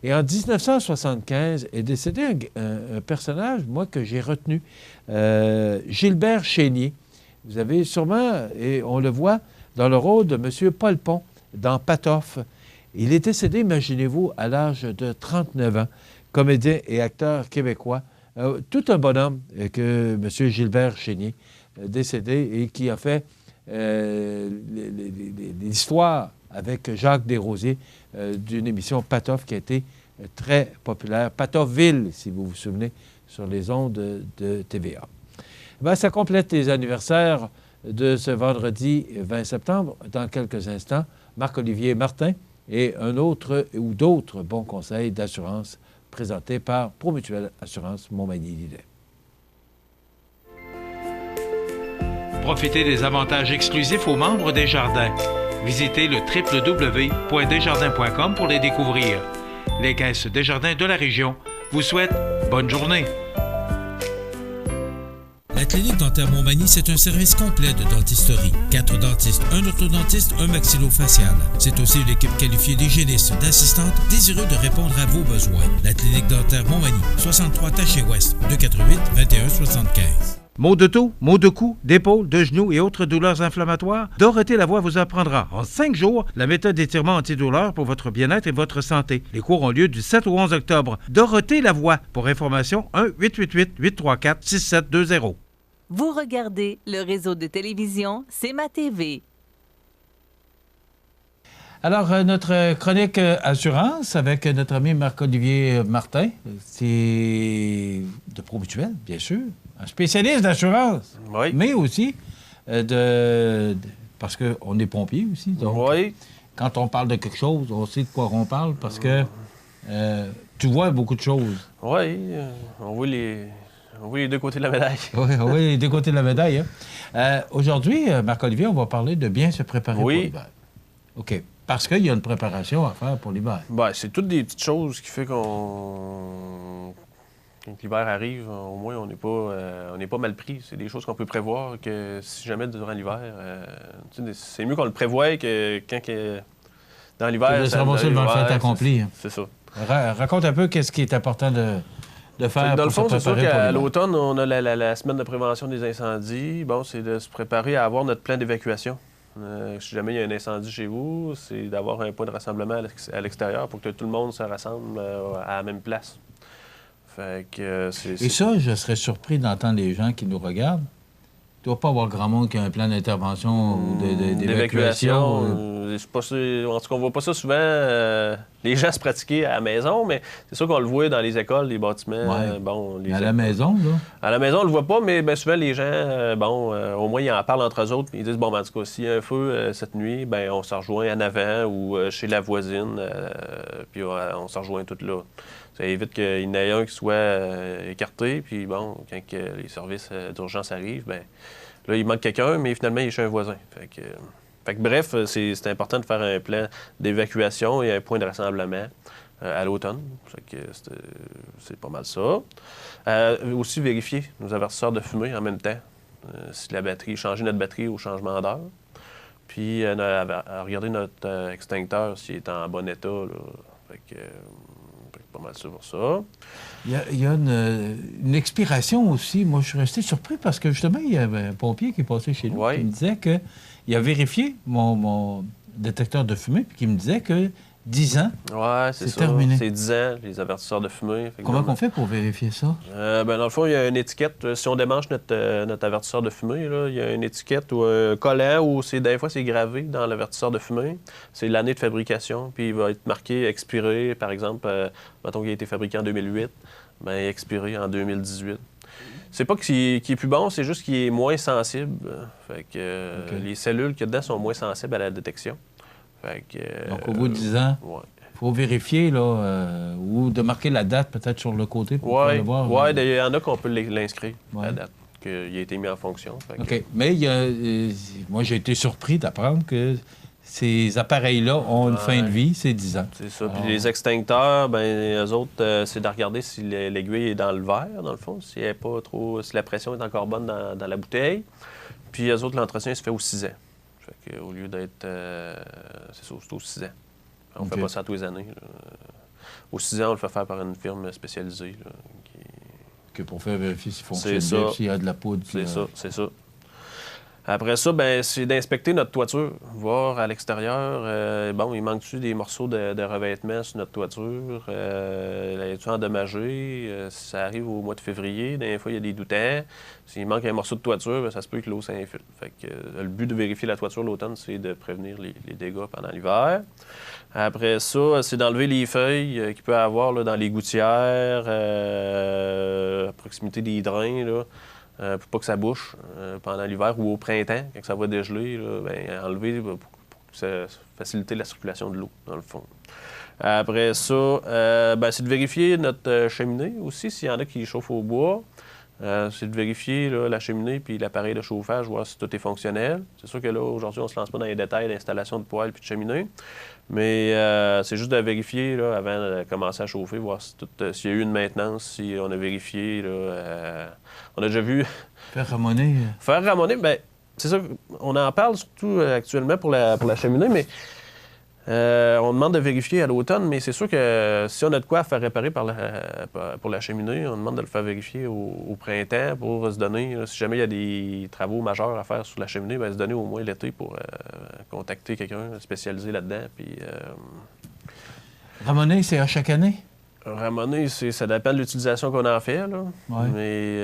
Et en 1975 est décédé un personnage, moi, que j'ai retenu, Gilbert Chénier. Vous avez sûrement, et on le voit, dans le rôle de M. Paul Pont dans Patoff. Il est décédé, imaginez-vous, à l'âge de 39 ans, comédien et acteur québécois. Tout un bonhomme que M. Gilbert Chénier, décédé et qui a fait l'histoire avec Jacques Desrosiers d'une émission Patoff qui a été très populaire. Patoffville, si vous vous souvenez, sur les ondes de TVA. Bien, ça complète les anniversaires de ce vendredi 20 septembre. Dans quelques instants, Marc-Olivier Martin et un autre ou d'autres bons conseils d'assurance présentés par Promutuelle Assurance Montmagny-Lillet. Profitez des avantages exclusifs aux membres des Jardins. Visitez le www.desjardins.com pour les découvrir. Les caisses Desjardins de la région vous souhaitent bonne journée. La clinique dentaire Montmagny, c'est un service complet de dentisterie. 4 dentistes, un orthodontiste, un maxillofacial. C'est aussi une équipe qualifiée d'hygiénistes, d'assistantes, désireux de répondre à vos besoins. La clinique dentaire Montmagny, 63 Taché-Ouest, 248-2175. Maux de dos, maux de cou, d'épaule, de genoux et autres douleurs inflammatoires, Dorothée Lavoie vous apprendra en 5 jours la méthode d'étirement antidouleur pour votre bien-être et votre santé. Les cours ont lieu du 7 au 11 octobre. Dorothée Lavoie. Pour information, 1-888-834-6720. Vous regardez le réseau de télévision C'est ma TV. Alors, notre chronique assurance avec notre ami Marc-Olivier Martin, c'est de Promutuelle, bien sûr, un spécialiste d'assurance, oui. Mais aussi parce qu'on est pompier aussi. Donc, oui. Quand on parle de quelque chose, on sait de quoi on parle parce que Tu vois beaucoup de choses. Oui, on voit les deux côtés de la médaille. Oui, les deux côtés de la médaille. Hein? Aujourd'hui, Marc-Olivier, on va parler de bien se préparer pour l'hiver. OK. Parce qu'il y a une préparation à faire pour l'hiver. Bien, c'est toutes des petites choses qui font quand l'hiver arrive, au moins, on n'est pas mal pris. C'est des choses qu'on peut prévoir que si jamais durant l'hiver, c'est mieux qu'on le prévoie que quand dans l'hiver... Ça va devant le fait accompli. C'est ça. Raconte un peu qu'est-ce qui est important de faire dans le fond, pour se c'est sûr préparer qu'à l'automne, on a la semaine de prévention des incendies. Bon, c'est de se préparer à avoir notre plan d'évacuation. Si jamais il y a un incendie chez vous, c'est d'avoir un point de rassemblement à l'extérieur pour que tout le monde se rassemble à la même place. Fait que, Et ça, je serais surpris d'entendre les gens qui nous regardent. Il ne doit pas avoir grand monde qui a un plan d'intervention ou d'évacuation. En tout cas, on ne voit pas ça souvent, les gens se pratiquer à la maison, mais c'est sûr qu'on le voit dans les écoles, les bâtiments. À la maison, là? À la maison, on ne le voit pas, mais bien souvent, les gens, au moins, ils en parlent entre eux autres. Ils disent, en tout cas, s'il y a un feu cette nuit, on se rejoint en avant ou chez la voisine, puis on se rejoint toutes là. Ça évite qu'il y en ait un qui soit écarté, puis quand les services d'urgence arrivent, là, il manque quelqu'un, mais finalement, il est chez un voisin. Fait que bref, c'est important de faire un plan d'évacuation et un point de rassemblement à l'automne. C'est pas mal ça. Aussi vérifier nos avertisseurs de fumée en même temps. Si la batterie, changer notre batterie au changement d'heure. Puis regarder notre extincteur s'il est en bon état. Là. Fait que pas mal ça pour ça. Il y a une expiration aussi. Moi, je suis resté surpris parce que justement, il y avait un pompier qui est passé chez nous qui me disait qu'il a vérifié mon détecteur de fumée puis qui me disait que 10 ans, c'est terminé. C'est 10 ans, les avertisseurs de fumée. Comment on fait pour vérifier ça? Dans le fond, il y a une étiquette. Si on démanche notre avertisseur de fumée, là, il y a une étiquette ou un collant où des fois c'est gravé dans l'avertisseur de fumée. C'est l'année de fabrication, puis il va être marqué expiré, par exemple, mettons qu'il a été fabriqué en 2008, expiré en 2018. C'est pas qu'il est plus bon, c'est juste qu'il est moins sensible. Fait que les cellules qu'il y a dedans sont moins sensibles à la détection. Donc, au bout de 10 ans, il faut vérifier, là, ou de marquer la date peut-être sur le côté pour pouvoir le voir. Oui, il y en a qu'on peut l'inscrire, la date, qu'il a été mis en fonction. OK. Mais moi, j'ai été surpris d'apprendre que ces appareils-là ont une fin de vie, c'est 10 ans. C'est ça. Puis les extincteurs, eux autres, c'est de regarder si l'aiguille est dans le verre, dans le fond, si la pression est encore bonne dans la bouteille. Puis eux autres, l'entretien se fait aux 6 ans. Fait au lieu d'être... c'est ça, c'est aux 6 ans. On ne fait pas ça tous les années. Aux 6 ans, on le fait faire par une firme spécialisée. Là, pour faire vérifier s'il fonctionne bien, s'il y a de la poudre. C'est ça. Après ça, c'est d'inspecter notre toiture, voir à l'extérieur, il manque-tu des morceaux de revêtement sur notre toiture, est-tu endommagée, si ça arrive au mois de février, des fois il y a des doutants, s'il manque un morceau de toiture, ça se peut que l'eau s'infiltre. Fait que le but de vérifier la toiture l'automne, c'est de prévenir les dégâts pendant l'hiver. Après ça, c'est d'enlever les feuilles qu'il peut y avoir là, dans les gouttières, à proximité des drains, là. Pour pas que ça bouche pendant l'hiver ou au printemps, quand ça va dégeler, là, enlever pour faciliter la circulation de l'eau, dans le fond. Après ça, c'est de vérifier notre cheminée aussi, s'il y en a qui chauffent au bois. C'est de vérifier là, la cheminée puis l'appareil de chauffage, voir si tout est fonctionnel. C'est sûr que là, aujourd'hui, on ne se lance pas dans les détails d'installation de poêle puis de cheminée, mais c'est juste de vérifier là, avant de commencer à chauffer, voir si s'il y a eu une maintenance, si on a vérifié. Là, on a déjà vu... Faire ramoner. Faire ramoner, c'est ça, on en parle surtout actuellement pour la cheminée, mais... on demande de vérifier à l'automne, mais c'est sûr que si on a de quoi à faire réparer pour la cheminée, on demande de le faire vérifier au printemps pour se donner, là, si jamais il y a des travaux majeurs à faire sur la cheminée, se donner au moins l'été pour contacter quelqu'un spécialisé là-dedans. Puis, ramoner, c'est à chaque année? Ramoner, ça dépend de l'utilisation qu'on en fait. Là. Ouais. Mais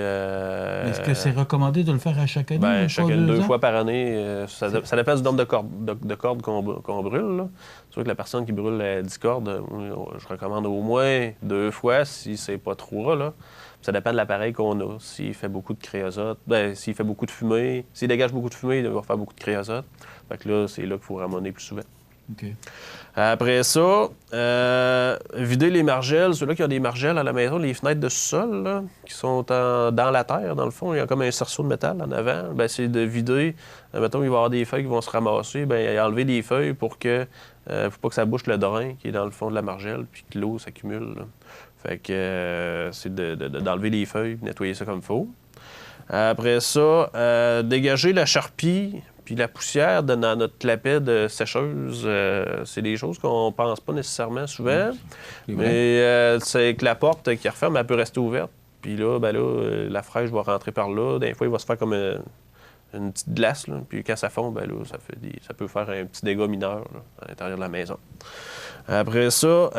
est-ce que c'est recommandé de le faire à chaque année? Deux fois par année. Ça dépend du nombre de cordes qu'on brûle. Là. C'est sûr que la personne qui brûle 10 cordes, je recommande au moins 2 fois si c'est pas trop. Là. Ça dépend de l'appareil qu'on a. S'il fait beaucoup de créosote, s'il fait beaucoup de fumée, s'il dégage beaucoup de fumée, il va faire beaucoup de créosote. Fait que là, c'est là qu'il faut ramoner plus souvent. OK. Après ça, vider les margelles. Ceux-là qui ont des margelles à la maison, les fenêtres de sous-sol, là, qui sont dans la terre, dans le fond, il y a comme un cerceau de métal en avant. Bien, c'est de vider. Mettons, il va y avoir des feuilles qui vont se ramasser. Bien, enlever les feuilles pour que faut pas que ça bouche le drain qui est dans le fond de la margelle puis que l'eau s'accumule. Là. Fait que c'est d'enlever les feuilles, nettoyer ça comme il faut. Après ça, dégager la charpie puis la poussière dans notre clapet de sécheuse. C'est des choses qu'on pense pas nécessairement souvent. Mais c'est que la porte qui referme, elle peut rester ouverte. Puis là, la fraîche va rentrer par là. Des fois, il va se faire comme une petite glace. Là. Puis quand ça fond, ça peut faire un petit dégât mineur là, à l'intérieur de la maison. Après ça,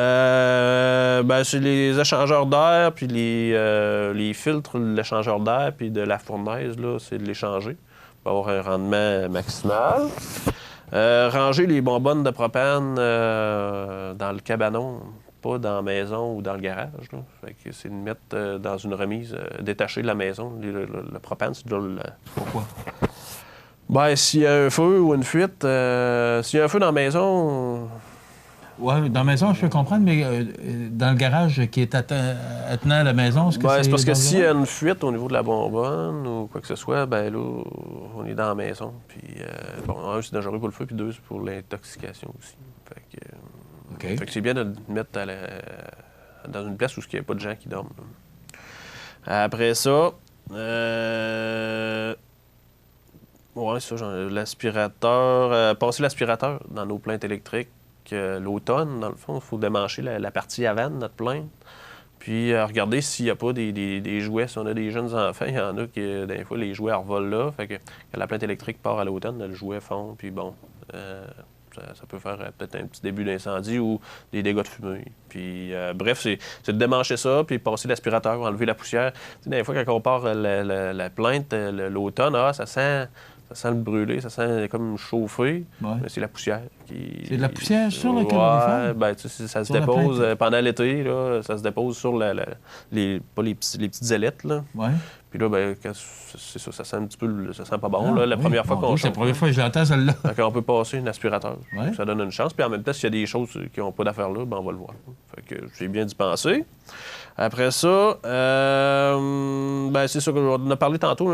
c'est les échangeurs d'air, puis les filtres de l'échangeur d'air, puis de la fournaise, là, c'est de les changer pour avoir un rendement maximal. Ranger les bonbonnes de propane dans le cabanon, pas dans la maison ou dans le garage. Là. Fait que c'est de mettre dans une remise détachée de la maison. Le propane, c'est déjà Pourquoi? Ben, s'il y a un feu ou une fuite, s'il y a un feu dans la maison... Oui, dans la maison, je peux comprendre, mais dans le garage qui est attenant à la maison, est-ce que c'est parce que s'il y a une fuite au niveau de la bonbonne ou quoi que ce soit, ben là, on est dans la maison. Puis, un, c'est dangereux pour le feu, puis deux, c'est pour l'intoxication aussi. Fait que c'est bien de le mettre dans une place où il n'y a pas de gens qui dorment. Là. Après ça, l'aspirateur, passer l'aspirateur dans nos plaintes électriques. L'automne, dans le fond, il faut démancher la partie avant de notre plainte. Puis regarder s'il n'y a pas des jouets. Si on a des jeunes enfants, il y en a qui, des fois, les jouets revolent là. Fait que quand la plainte électrique part à l'automne, le jouet fond, puis bon, ça peut faire peut-être un petit début d'incendie ou des dégâts de fumée. Puis bref, c'est de démancher ça, puis passer l'aspirateur, enlever la poussière. Tu sais, des fois, quand on part la plainte l'automne, ça sent le brûler, ça sent comme chauffé. Ouais. Mais c'est la poussière qui... C'est de la poussière sur le calorifère? Bien, tu sais, ça se dépose pendant l'été, là, ça se dépose sur les petites ailettes, là. Ouais. Puis là, c'est ça, ça sent un petit peu... Ça sent pas bon, là, la première fois qu'on chauffe. C'est la première fois que je l'entends, celle-là. Fait qu'on peut passer un aspirateur. Ouais. Ça donne une chance. Puis en même temps, s'il y a des choses qui n'ont pas d'affaire là, on va le voir. Fait que j'ai bien d'y penser. Après ça, c'est ça qu'on a parlé tantôt,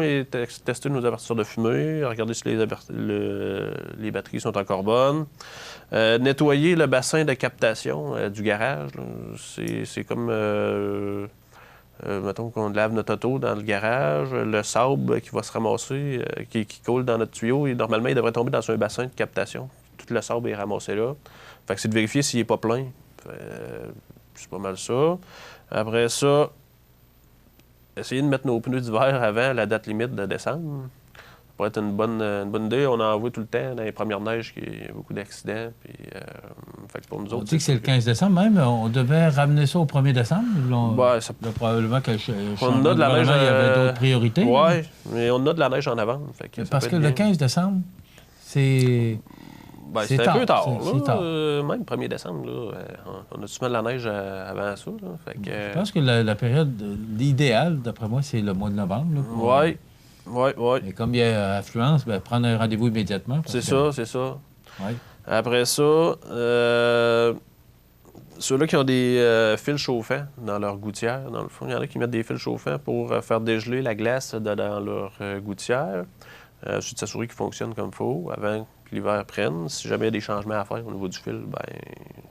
tester nos avertisseurs de fumée, regarder si les batteries sont encore bonnes. Nettoyer le bassin de captation du garage. C'est comme... mettons qu'on lave notre auto dans le garage, le sable qui va se ramasser, qui coule dans notre tuyau, et normalement, il devrait tomber dans un bassin de captation. Tout le sable est ramassé là. Fait que c'est de vérifier s'il n'est pas plein. C'est pas mal ça. Après ça, essayer de mettre nos pneus d'hiver avant la date limite de décembre. Ça pourrait être une bonne idée. On en voit tout le temps dans les premières neiges qu'il y a beaucoup d'accidents. Puis, fait que pour nous autres, on dit que c'est le 15 décembre même. On devait ramener ça au 1er décembre. Probablement que on a de la neige, il y avait d'autres priorités. Oui, mais on a de la neige en avant. Parce que le 15 décembre, c'est... c'est un peu tard. Même 1er décembre, là, on a souvent de la neige avant ça. Là, fait que, je pense que la période idéale, d'après moi, c'est le mois de novembre. Oui. Et comme il y a affluence, prendre un rendez-vous immédiatement. C'est ça. Ouais. Après ça, ceux-là qui ont des fils chauffants dans leur gouttière, dans le fond, il y en a qui mettent des fils chauffants pour faire dégeler la glace dans leur gouttière. C'est de s'assurer qu'ils fonctionnent comme il faut avant que l'hiver prenne. Si jamais il y a des changements à faire au niveau du fil,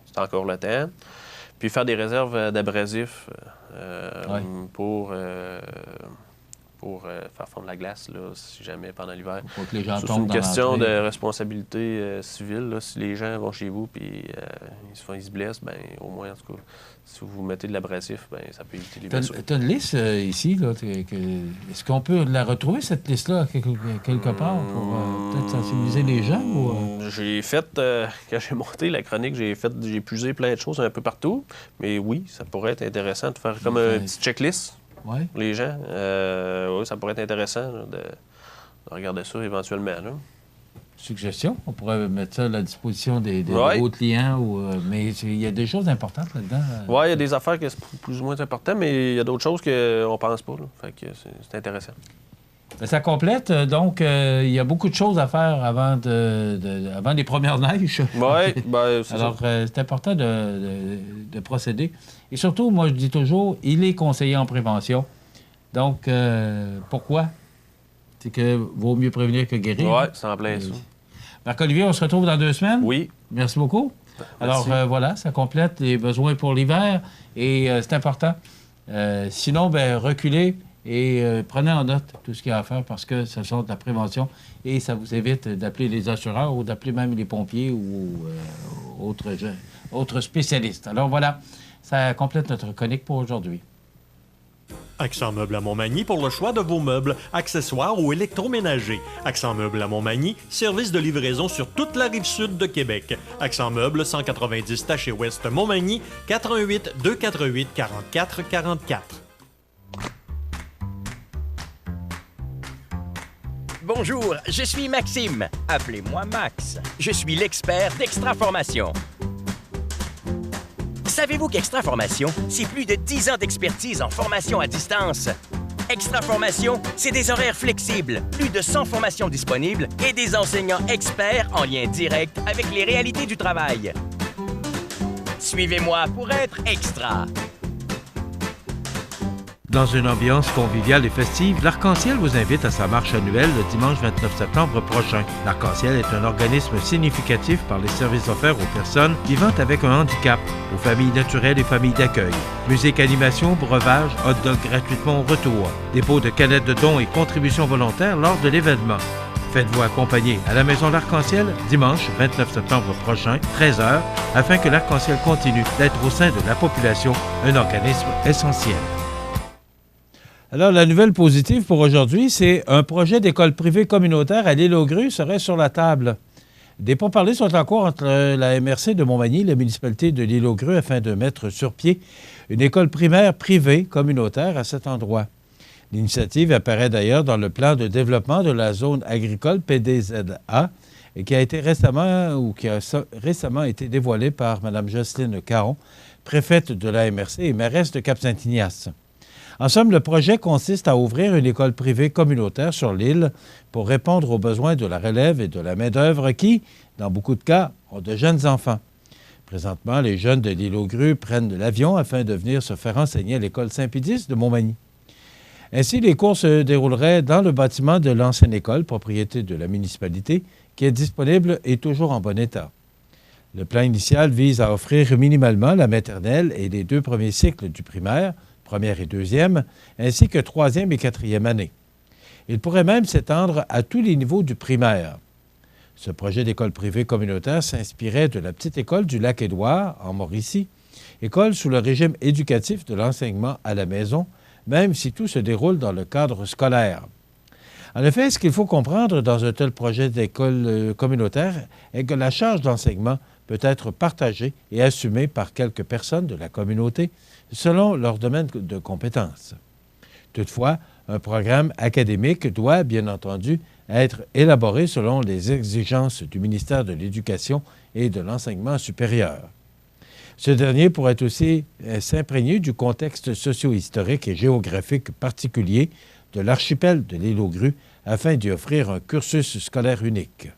c'est encore le temps. Puis faire des réserves d'abrasifs pour faire fondre la glace, là, si jamais pendant l'hiver. C'est une question de responsabilité civile. Là, si les gens vont chez vous et ils se blessent, au moins, en tout cas, si vous mettez de l'abrasif, ça peut éviter les blessures. Tu as une liste ici. Là, est-ce qu'on peut la retrouver, cette liste-là, quelque part, pour peut-être sensibiliser les gens? J'ai fait, quand j'ai monté la chronique, j'ai puisé plein de choses un peu partout. Mais oui, ça pourrait être intéressant de faire comme un petit checklist. Ouais. Pour les gens. Ça pourrait être intéressant là, de regarder ça éventuellement. Là. Suggestion? On pourrait mettre ça à la disposition des nouveaux clients. Mais il y a des choses importantes là-dedans. Oui, il y a des affaires qui sont plus ou moins importantes, mais il y a d'autres choses qu'on ne pense pas. Là. Fait que c'est intéressant. Ben, ça complète. Donc, il y a beaucoup de choses à faire avant les premières neiges. Oui, ben, c'est Alors, c'est important de procéder. Et surtout, moi, je dis toujours, il est conseillé en prévention. Donc, pourquoi? C'est que vaut mieux prévenir que guérir. Oui, c'est en plein ça. Marc-Olivier, on se retrouve dans 2 semaines? Oui. Merci beaucoup. Merci. Alors, voilà, ça complète les besoins pour l'hiver et c'est important. Sinon, ben, reculez et prenez en note tout ce qu'il y a à faire parce que ce sont de la prévention et ça vous évite d'appeler les assureurs ou d'appeler même les pompiers ou autres spécialistes. Alors voilà, ça complète notre chronique pour aujourd'hui. Accent Meubles à Montmagny pour le choix de vos meubles, accessoires ou électroménagers. Accent Meubles à Montmagny, service de livraison sur toute la rive sud de Québec. Accent Meubles, 190 Taché Ouest Montmagny, 418 248 44 44. Bonjour, je suis Maxime. Appelez-moi Max. Je suis l'expert d'Extra Formation. Savez-vous qu'Extra Formation, c'est plus de 10 ans d'expertise en formation à distance? Extra Formation, c'est des horaires flexibles, plus de 100 formations disponibles et des enseignants experts en lien direct avec les réalités du travail. Suivez-moi pour être extra. Dans une ambiance conviviale et festive, l'Arc-en-Ciel vous invite à sa marche annuelle le dimanche 29 septembre prochain. L'Arc-en-Ciel est un organisme significatif par les services offerts aux personnes vivant avec un handicap, aux familles naturelles et familles d'accueil. Musique, animation, breuvage, hot dog gratuitement au retour, dépôt de canettes de dons et contributions volontaires lors de l'événement. Faites-vous accompagner à la Maison L'Arc-en-Ciel dimanche 29 septembre prochain, 13h, afin que l'Arc-en-Ciel continue d'être au sein de la population un organisme essentiel. Alors, la nouvelle positive pour aujourd'hui, c'est un projet d'école privée communautaire à l'Île-aux-Grues serait sur la table. Des pourparlers sont en cours entre la MRC de Montmagny et la municipalité de l'Île-aux-Grues afin de mettre sur pied une école primaire privée communautaire à cet endroit. L'initiative apparaît d'ailleurs dans le plan de développement de la zone agricole PDZA et qui a récemment été dévoilé par Mme Jocelyne Caron, préfète de la MRC et mairesse de Cap-Saint-Ignace. En somme, le projet consiste à ouvrir une école privée communautaire sur l'île pour répondre aux besoins de la relève et de la main-d'œuvre qui, dans beaucoup de cas, ont de jeunes enfants. Présentement, les jeunes de l'Île-aux-Grues prennent de l'avion afin de venir se faire enseigner à l'école Saint-Pédis de Montmagny. Ainsi, les cours se dérouleraient dans le bâtiment de l'ancienne école, propriété de la municipalité, qui est disponible et toujours en bon état. Le plan initial vise à offrir minimalement la maternelle et les 2 premiers cycles du primaire, première et deuxième, ainsi que 3e et 4e année. Il pourrait même s'étendre à tous les niveaux du primaire. Ce projet d'école privée communautaire s'inspirait de la petite école du Lac-Édouard, en Mauricie, école sous le régime éducatif de l'enseignement à la maison, même si tout se déroule dans le cadre scolaire. En effet, ce qu'il faut comprendre dans un tel projet d'école communautaire est que la charge d'enseignement peut être partagée et assumée par quelques personnes de la communauté selon leur domaine de compétences. Toutefois, un programme académique doit, bien entendu, être élaboré selon les exigences du ministère de l'Éducation et de l'Enseignement supérieur. Ce dernier pourrait aussi s'imprégner du contexte socio-historique et géographique particulier de l'archipel de l'Île-aux-Grues afin d'y offrir un cursus scolaire unique.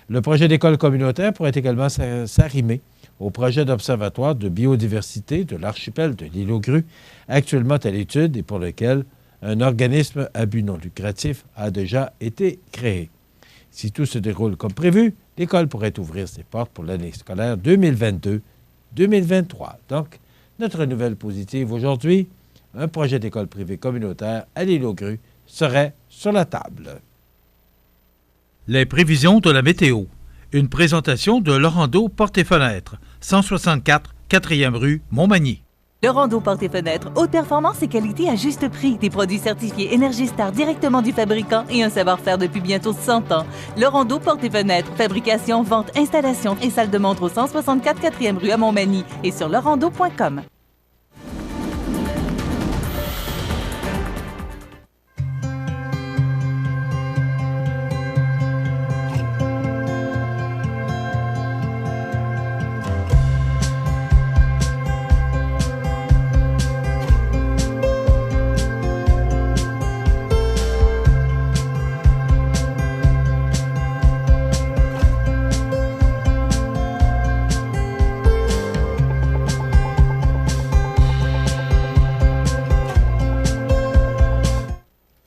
Le projet d'école communautaire pourrait également s'arrimer au projet d'observatoire de biodiversité de l'archipel de l'Île-aux-Grues, actuellement à l'étude et pour lequel un organisme à but non lucratif a déjà été créé. Si tout se déroule comme prévu, l'école pourrait ouvrir ses portes pour l'année scolaire 2022-2023. Donc, notre nouvelle positive aujourd'hui, un projet d'école privée communautaire à l'Île-aux-Grues serait sur la table. Les prévisions de la météo. Une présentation de Laurando Portes et Fenêtres, 164 4e rue, Montmagny. Laurando Portes et Fenêtres, haute performance et qualité à juste prix. Des produits certifiés Énergie-Star directement du fabricant et un savoir-faire depuis bientôt 100 ans. Laurando Portes et Fenêtres, fabrication, vente, installation et salle de montre au 164 4e rue à Montmagny et sur laurando.com.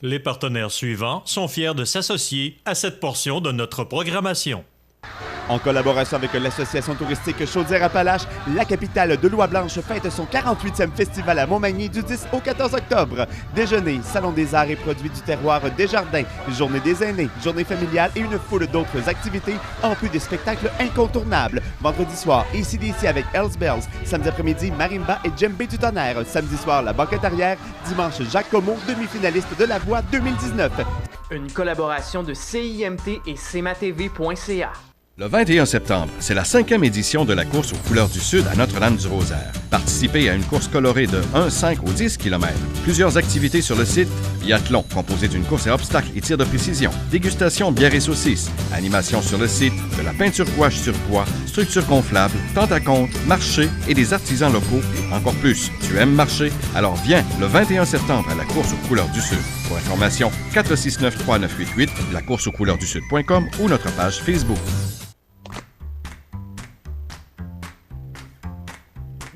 Les partenaires suivants sont fiers de s'associer à cette portion de notre programmation. En collaboration avec l'association touristique Chaudière-Appalaches, la capitale de l'Oie-Blanche fête son 48e festival à Montmagny du 10 au 14 octobre. Déjeuner, salon des arts et produits du terroir Desjardins, journée des aînés, journée familiale et une foule d'autres activités, en plus des spectacles incontournables. Vendredi soir, AC/DC avec Hells Bells. Samedi après-midi, Marimba et Djembé du Tonnerre. Samedi soir, la banquette arrière. Dimanche, Jacques Comeau, demi-finaliste de La Voix 2019. Une collaboration de CIMT et CMATV.ca. Le 21 septembre, c'est la 5e édition de la course aux couleurs du Sud à Notre-Dame-du-Rosaire. Participez à une course colorée de 1, 5 ou 10 km. Plusieurs activités sur le site. Biathlon, composé d'une course à obstacles et tir de précision. Dégustation bière et saucisses. Animation sur le site. De la peinture gouache sur bois. Structure gonflable. Tente à compte. Marché et des artisans locaux. Et encore plus. Tu aimes marcher? Alors viens le 21 septembre à la course aux couleurs du Sud. Pour information, 469-3988, lacourseauxcouleurssud.com ou notre page Facebook.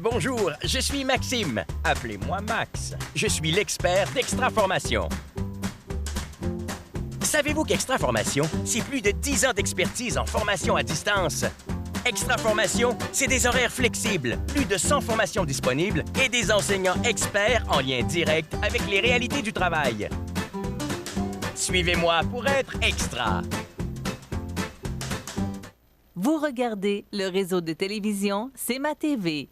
Bonjour, je suis Maxime. Appelez-moi Max. Je suis l'expert d'Extraformation. Savez-vous qu'Extraformation, c'est plus de 10 ans d'expertise en formation à distance? Extraformation, c'est des horaires flexibles, plus de 100 formations disponibles et des enseignants experts en lien direct avec les réalités du travail. Suivez-moi pour être extra. Vous regardez le réseau de télévision CMA-TV.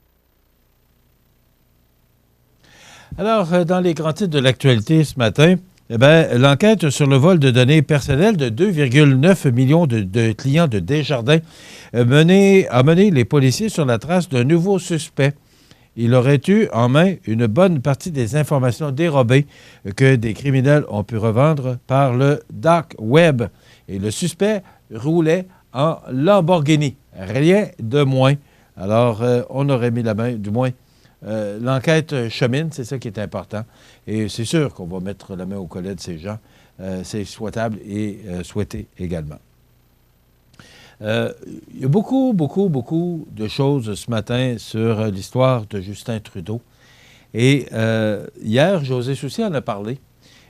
Alors, dans les grands titres de l'actualité ce matin, l'enquête sur le vol de données personnelles de 2,9 millions de clients de Desjardins a mené les policiers sur la trace d'un nouveau suspect. Il aurait eu en main une bonne partie des informations dérobées que des criminels ont pu revendre par le dark web. Et le suspect roulait en Lamborghini. Rien de moins. Alors, on aurait mis la main, du moins. L'enquête chemine, c'est ça qui est important. Et c'est sûr qu'on va mettre la main au collet de ces gens. C'est souhaitable et souhaité également. Il y a beaucoup de choses ce matin sur l'histoire de Justin Trudeau. Et hier, José Soucy en a parlé.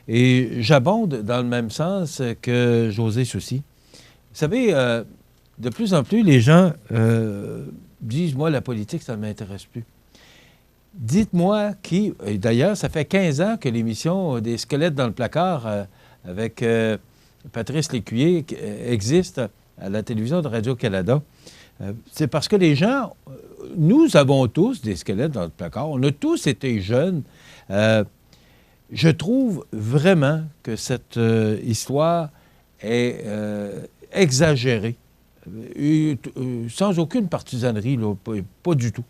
Et j'abonde dans le même sens que José Soucy. Vous savez, de plus en plus, les gens disent, moi, la politique, ça ne m'intéresse plus. Dites-moi qui, et d'ailleurs, ça fait 15 ans que l'émission des squelettes dans le placard avec Patrice Lécuyer existe à la télévision de Radio-Canada. C'est parce que les gens, nous avons tous des squelettes dans le placard, on a tous été jeunes. Je trouve vraiment que cette histoire est exagérée, sans aucune partisanerie, là, pas du tout.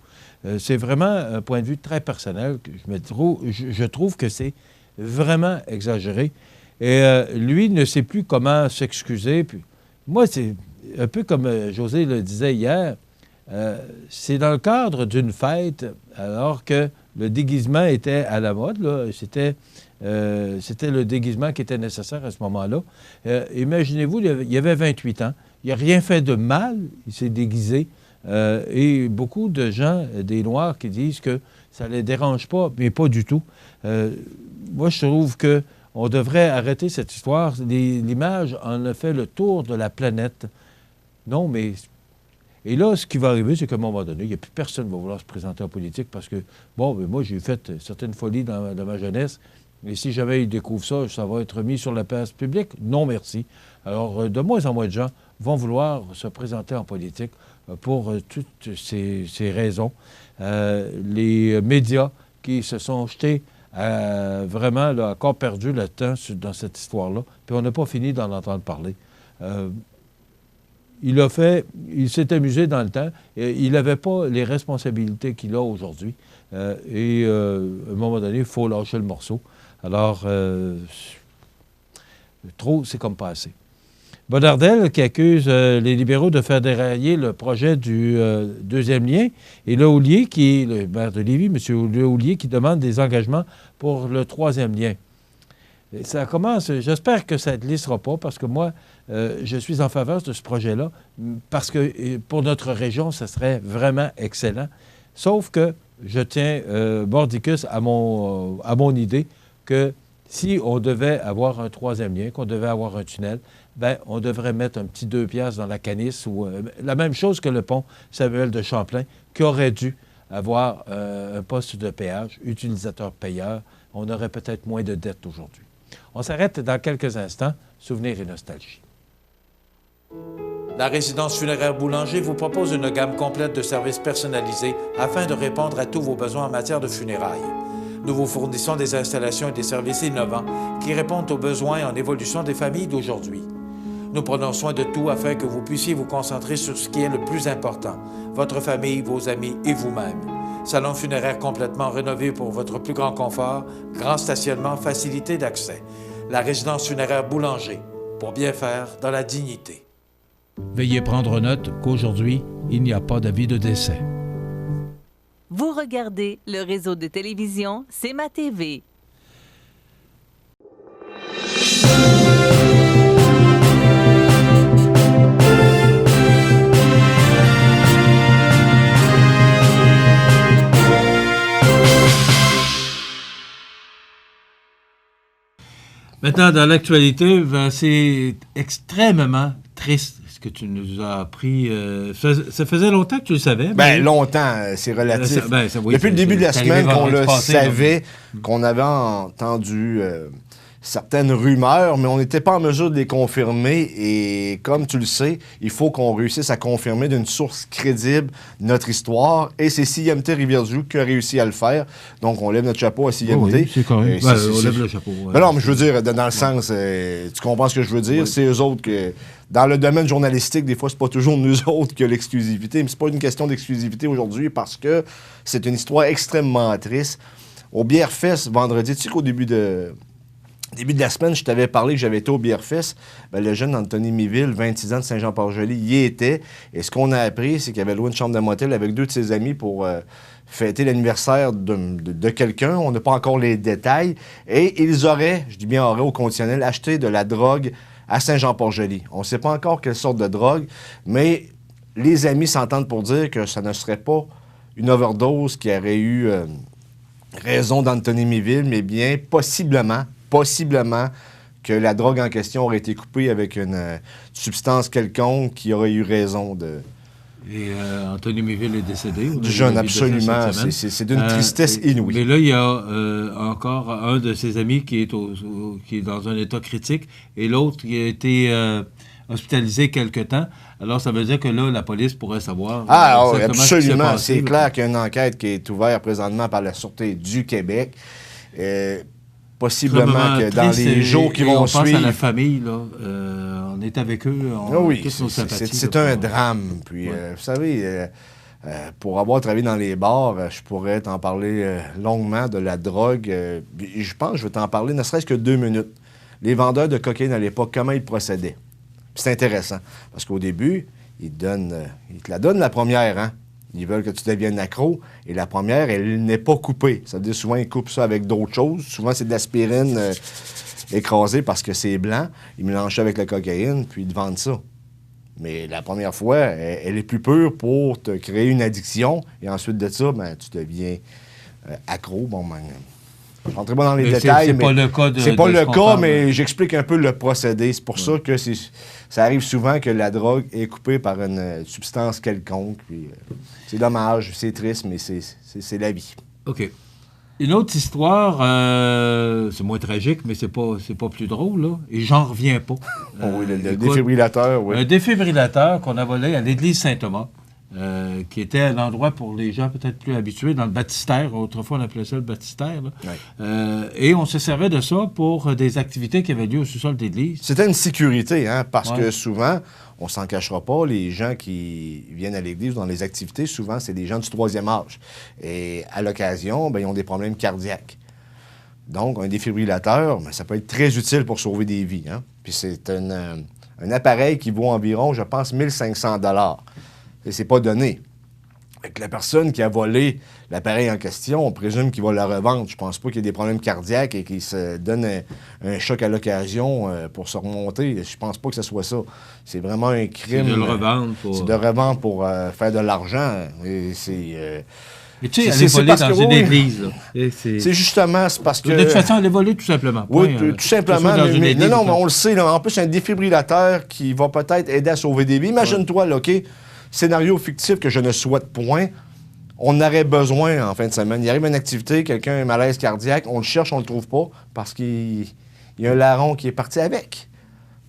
C'est vraiment un point de vue très personnel. Je trouve que c'est vraiment exagéré. Et lui ne sait plus comment s'excuser. Puis, moi, c'est un peu comme José le disait hier, c'est dans le cadre d'une fête, alors que le déguisement était à la mode. C'était le déguisement qui était nécessaire à ce moment-là. Imaginez-vous, il y avait 28 ans. Il n'a rien fait de mal. Il s'est déguisé. Et beaucoup de gens, des Noirs, qui disent que ça ne les dérange pas, mais pas du tout. Moi, je trouve qu'on devrait arrêter cette histoire. L'image en a fait le tour de la planète. Non, mais... Et là, ce qui va arriver, c'est qu'à un moment donné, il n'y a plus personne qui va vouloir se présenter en politique parce que, bon, mais moi, j'ai fait certaines folies dans ma jeunesse. Et si jamais ils découvrent ça, ça va être mis sur la place publique? Non, merci. Alors, de moins en moins de gens vont vouloir se présenter en politique pour toutes ces raisons. Les médias qui se sont jetés vraiment là, encore perdu le temps dans cette histoire-là, puis on n'a pas fini d'en entendre parler. Il s'est amusé dans le temps, et il n'avait pas les responsabilités qu'il a aujourd'hui. Et à un moment donné, il faut lâcher le morceau. Alors, trop, c'est comme pas assez. Bonardel qui accuse les libéraux de faire dérailler le projet du deuxième lien, et Lahoulier, qui est le maire de Lévis, M. Lahoulier, qui demande des engagements pour le troisième lien. Et ça commence, j'espère que ça ne glissera pas, parce que moi, je suis en faveur de ce projet-là, parce que pour notre région, ça serait vraiment excellent. Sauf que je tiens mordicus à mon idée que Si on devait avoir un troisième lien, qu'on devait avoir un tunnel, bien, on devrait mettre un petit 2 piastres dans la canisse ou la même chose que le pont Samuel de Champlain, qui aurait dû avoir un poste de péage, utilisateur-payeur. On aurait peut-être moins de dettes aujourd'hui. On s'arrête dans quelques instants. Souvenirs et nostalgie. La résidence funéraire Boulanger vous propose une gamme complète de services personnalisés afin de répondre à tous vos besoins en matière de funérailles. Nous vous fournissons des installations et des services innovants qui répondent aux besoins en évolution des familles d'aujourd'hui. Nous prenons soin de tout afin que vous puissiez vous concentrer sur ce qui est le plus important, votre famille, vos amis et vous-même. Salon funéraire complètement rénové pour votre plus grand confort, grand stationnement, facilité d'accès. La résidence funéraire Boulanger, pour bien faire dans la dignité. Veuillez prendre note qu'aujourd'hui, il n'y a pas d'avis de décès. Vous regardez le réseau de télévision C'est ma TV. Maintenant, dans l'actualité, c'est extrêmement triste ce que tu nous as appris. Ça faisait longtemps que tu le savais? Bien, longtemps, c'est relatif. Oui, depuis le début de la semaine qu'on le savait, donc. qu'on avait entendu certaines rumeurs, mais on n'était pas en mesure de les confirmer. Et comme tu le sais, il faut qu'on réussisse à confirmer d'une source crédible notre histoire. Et c'est CIMT Rivière-du-Loup qui a réussi à le faire. Donc, on lève notre chapeau à CIMT. Oui, c'est correct. On lève le chapeau. Mais non, mais je veux dire, dans le sens, tu comprends ce que je veux dire? Oui. C'est eux autres que... Dans le domaine journalistique, des fois, c'est pas toujours nous autres qui a l'exclusivité, mais c'est pas une question d'exclusivité aujourd'hui parce que c'est une histoire extrêmement triste. Au Bièrefest, vendredi, tu sais qu'au début de la semaine, je t'avais parlé que j'avais été au Bièrefest. Ben, le jeune Anthony Miville, 26 ans de Saint-Jean-Port-Joli, y était. Et ce qu'on a appris, c'est qu'il avait loué une chambre de motel avec 2 de ses amis pour fêter l'anniversaire de quelqu'un. On n'a pas encore les détails. Et ils auraient, je dis bien auraient au conditionnel, acheté de la drogue à Saint-Jean-Port-Joli. On ne sait pas encore quelle sorte de drogue, mais les amis s'entendent pour dire que ça ne serait pas une overdose qui aurait eu raison d'Anthony Miville, mais bien possiblement que la drogue en question aurait été coupée avec une substance quelconque qui aurait eu raison de... Et Anthony Miville est décédé. Du jeune, absolument. C'est d'une tristesse inouïe. Mais là, il y a encore un de ses amis qui est dans un état critique et l'autre qui a été hospitalisé quelque temps. Alors, ça veut dire que là, la police pourrait savoir... oui, absolument. C'est clair qu'il y a une enquête qui est ouverte présentement par la Sûreté du Québec. Possiblement que dans les jours qui vont suivre... On pense à la famille, là. On est avec eux, oui, c'est un drame. Puis, vous savez, pour avoir travaillé dans les bars, je pourrais t'en parler longuement de la drogue. Je pense que je vais t'en parler ne serait-ce que 2 minutes. Les vendeurs de cocaïne à l'époque, comment ils procédaient. C'est intéressant, parce qu'au début, ils te la donnent la première, hein? Ils veulent que tu deviennes accro. Et la première, elle n'est pas coupée. Ça veut dire souvent, ils coupent ça avec d'autres choses. Souvent, c'est de l'aspirine écrasée parce que c'est blanc. Ils mélangent ça avec la cocaïne, puis ils te vendent ça. Mais la première fois, elle est plus pure pour te créer une addiction. Et ensuite de ça, ben, tu deviens accro. Bon, ben, je ne rentrerai pas dans les détails. C'est pas le cas. C'est pas le cas, mais j'explique un peu le procédé. C'est pour ça que ça arrive souvent que la drogue est coupée par une substance quelconque. Puis, c'est dommage, c'est triste, mais c'est la vie. OK. Une autre histoire, c'est moins tragique, mais c'est pas plus drôle, là. Et j'en reviens pas. Oui, le défibrillateur, oui. Un défibrillateur qu'on a volé à l'église Saint-Thomas. Qui était un endroit pour les gens peut-être plus habitués, dans le baptistère. Autrefois, on appelait ça le baptistère. Oui. Et on se servait de ça pour des activités qui avaient lieu au sous-sol d'église. C'était une sécurité, hein, parce que souvent, on s'en cachera pas, les gens qui viennent à l'église dans les activités, souvent, c'est des gens du 3e âge. Et à l'occasion, ben, ils ont des problèmes cardiaques. Donc, un défibrillateur, ben, ça peut être très utile pour sauver des vies. Hein? Puis c'est un appareil qui vaut environ, je pense, 1500 $. Et c'est pas donné. Avec la personne qui a volé l'appareil en question, on présume qu'il va le revendre. Je pense pas qu'il y ait des problèmes cardiaques et qu'il se donne un choc à l'occasion pour se remonter. Je pense pas que ce soit ça. C'est vraiment un crime. C'est de le revendre pour... C'est de revendre pour faire de l'argent. Et c'est... Mais tu sais, aller voler dans une église, là. C'est justement, c'est parce que... De toute façon, aller voler tout simplement. Oui, tout simplement. Mais on le sait. Là, en plus, un défibrillateur qui va peut-être aider à sauver des vies. Imagine-toi, là, OK, scénario fictif que je ne souhaite point. On aurait besoin en fin de semaine. Il arrive une activité, quelqu'un a un malaise cardiaque, on le cherche, on le trouve pas parce qu'il y a un larron qui est parti avec,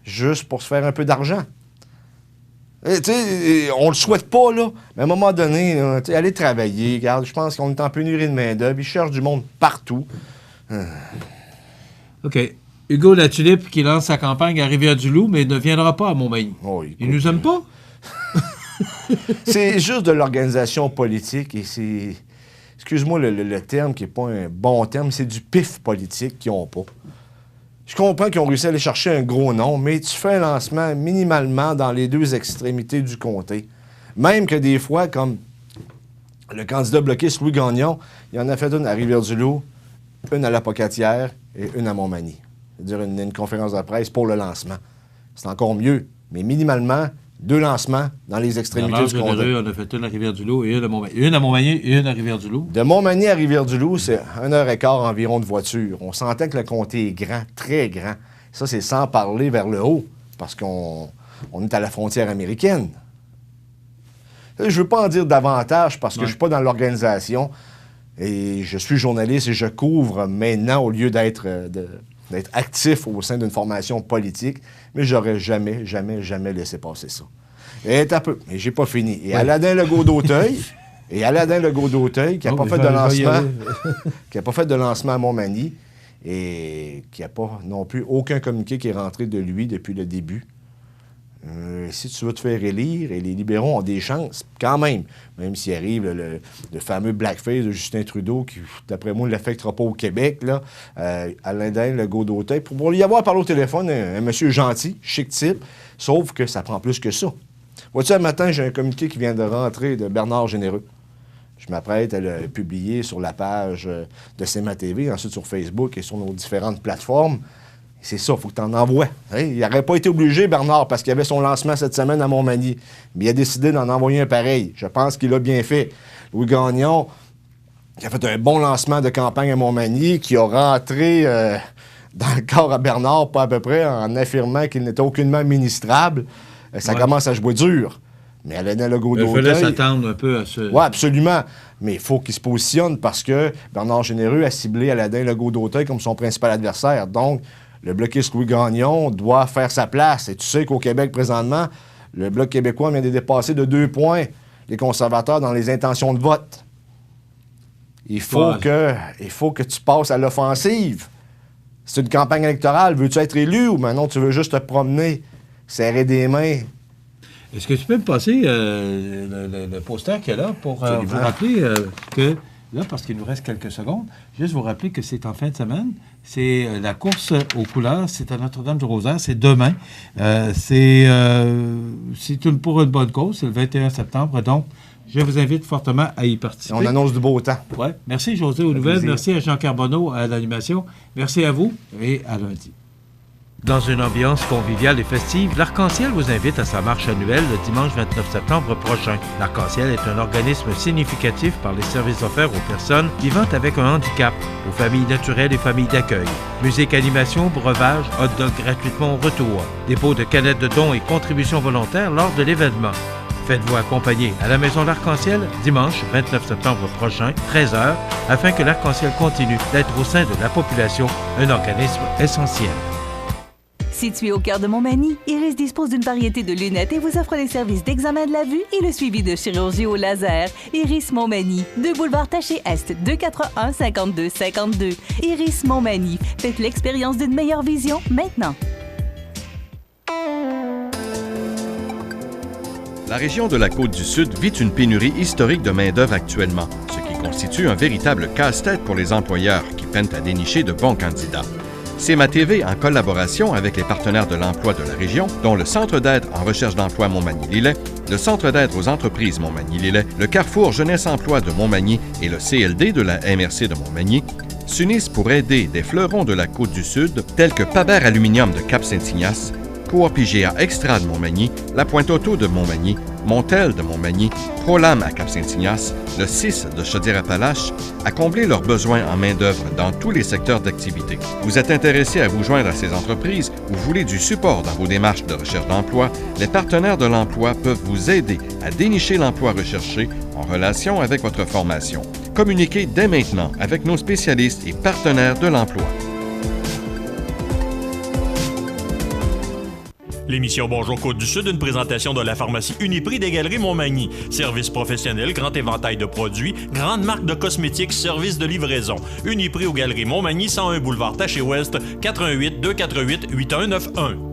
juste pour se faire un peu d'argent. Tu sais, on le souhaite pas, là, mais à un moment donné, là, aller travailler, regarde, je pense qu'on est en pénurie de main-d'œuvre, ils cherchent du monde partout. OK. Hugo Latulippe qui lance sa campagne à Rivière-du-Loup, mais ne viendra pas à Montmagny. Oh, écoute, il nous aime pas? C'est juste de l'organisation politique et c'est... Excuse-moi le terme qui n'est pas un bon terme, c'est du pif politique qu'ils n'ont pas. Je comprends qu'ils ont réussi à aller chercher un gros nom, mais tu fais un lancement minimalement dans les deux extrémités du comté. Même que des fois, comme le candidat bloquiste Louis Gagnon, il en a fait une à Rivière-du-Loup, une à la Pocatière et une à Montmagny. C'est-à-dire une conférence de presse pour le lancement. C'est encore mieux, mais minimalement, 2 lancements dans les extrémités du comté. On a fait une à Rivière-du-Loup et une à Montmagny. Une à Montmagny et une à Rivière-du-Loup. De Montmagny à Rivière-du-Loup, c'est 1h15 environ de voiture. On sentait que le comté est grand, très grand. Ça, c'est sans parler vers le haut, parce qu'on est à la frontière américaine. Je ne veux pas en dire davantage, parce que je ne suis pas dans l'organisation. Et je suis journaliste et je couvre maintenant, au lieu d'être actif au sein d'une formation politique, mais j'aurais jamais laissé passer ça. Et un peu, mais j'ai pas fini. Et Aladin Legault d'Auteuil, qui n'a pas fait de lancement, qui n'a pas fait de lancement à Montmagny, et qui n'a pas non plus aucun communiqué qui est rentré de lui depuis le début. Si tu veux te faire élire, et les libéraux ont des chances, quand même s'il arrive le fameux blackface de Justin Trudeau, qui, d'après moi, ne l'affectera pas au Québec, là, Aladin Legault d'Auteuil, pour y avoir parlé au téléphone, un monsieur gentil, chic type, sauf que ça prend plus que ça. Vois-tu, un matin, j'ai un communiqué qui vient de rentrer de Bernard Généreux. Je m'apprête à le publier sur la page de CMA-TV, ensuite sur Facebook et sur nos différentes plateformes. C'est ça, il faut que tu en envoies. Il n'aurait pas été obligé, Bernard, parce qu'il avait son lancement cette semaine à Montmagny. Mais il a décidé d'en envoyer un pareil. Je pense qu'il l'a bien fait. Louis Gagnon, qui a fait un bon lancement de campagne à Montmagny, qui a rentré dans le corps à Bernard, pas à peu près, en affirmant qu'il n'était aucunement ministrable. Ça commence à jouer dur. Mais Aladin Legault d'Auteuil... Il fallait s'attendre un peu à ce... Oui, absolument. Mais il faut qu'il se positionne parce que Bernard Généreux a ciblé Aladin Legault d'Auteuil comme son principal adversaire. Donc, le bloquiste Louis Gagnon doit faire sa place. Et tu sais qu'au Québec, présentement, le Bloc québécois vient de dépasser de 2 points les conservateurs dans les intentions de vote. Il faut que tu passes à l'offensive. C'est une campagne électorale. Veux-tu être élu ou maintenant tu veux juste te promener, serrer des mains? Est-ce que tu peux me passer le poster qu'il y a là pour vous rappeler que, là, parce qu'il nous reste quelques secondes, juste vous rappeler que c'est en fin de semaine. C'est la course aux couleurs. C'est à Notre-Dame-du-Rosaire. C'est demain. C'est pour une bonne cause. C'est le 21 septembre. Donc, je vous invite fortement à y participer. On annonce du beau temps. Ouais. Merci, José, aux nouvelles. Merci à Jean Carbonneau à l'animation. Merci à vous et à lundi. Dans une ambiance conviviale et festive, l'Arc-en-Ciel vous invite à sa marche annuelle le dimanche 29 septembre prochain. L'Arc-en-Ciel est un organisme significatif par les services offerts aux personnes vivant avec un handicap, aux familles naturelles et familles d'accueil. Musique, animation, breuvage, hot dog gratuitement au retour. Dépôt de canettes de dons et contributions volontaires lors de l'événement. Faites-vous accompagner à la Maison L'Arc-en-Ciel dimanche 29 septembre prochain, 13h, afin que l'Arc-en-Ciel continue d'être au sein de la population un organisme essentiel. Situé au cœur de Montmagny, Iris dispose d'une variété de lunettes et vous offre les services d'examen de la vue et le suivi de chirurgie au laser. Iris Montmagny, 2 boulevard Taché-Est, 241-5252. Iris Montmagny, faites l'expérience d'une meilleure vision maintenant. La région de la Côte-du-Sud vit une pénurie historique de main-d'œuvre actuellement, ce qui constitue un véritable casse-tête pour les employeurs qui peinent à dénicher de bons candidats. CMA-TV, en collaboration avec les partenaires de l'emploi de la région, dont le Centre d'aide en recherche d'emploi Montmagny-Lillet, le Centre d'aide aux entreprises Montmagny-Lillet, le Carrefour Jeunesse-Emploi de Montmagny et le CLD de la MRC de Montmagny, s'unissent pour aider des fleurons de la Côte-du-Sud, tels que Paber Aluminium de Cap-Saint-Ignace, Coop IGA Extra de Montmagny, La Pointe Auto de Montmagny, Montel de Montmagny, Prolam à Cap-Saint-Ignace, le 6 de Chaudière-Appalaches, à combler leurs besoins en main-d'œuvre dans tous les secteurs d'activité. Vous êtes intéressé à vous joindre à ces entreprises ou voulez du support dans vos démarches de recherche d'emploi, les partenaires de l'emploi peuvent vous aider à dénicher l'emploi recherché en relation avec votre formation. Communiquez dès maintenant avec nos spécialistes et partenaires de l'emploi. L'émission Bonjour Côte-du-Sud, une présentation de la pharmacie Uniprix des Galeries Montmagny. Service professionnel, grand éventail de produits, grande marque de cosmétiques, service de livraison. Uniprix aux Galeries Montmagny, 101 boulevard Taché-Ouest, 88 248 8191.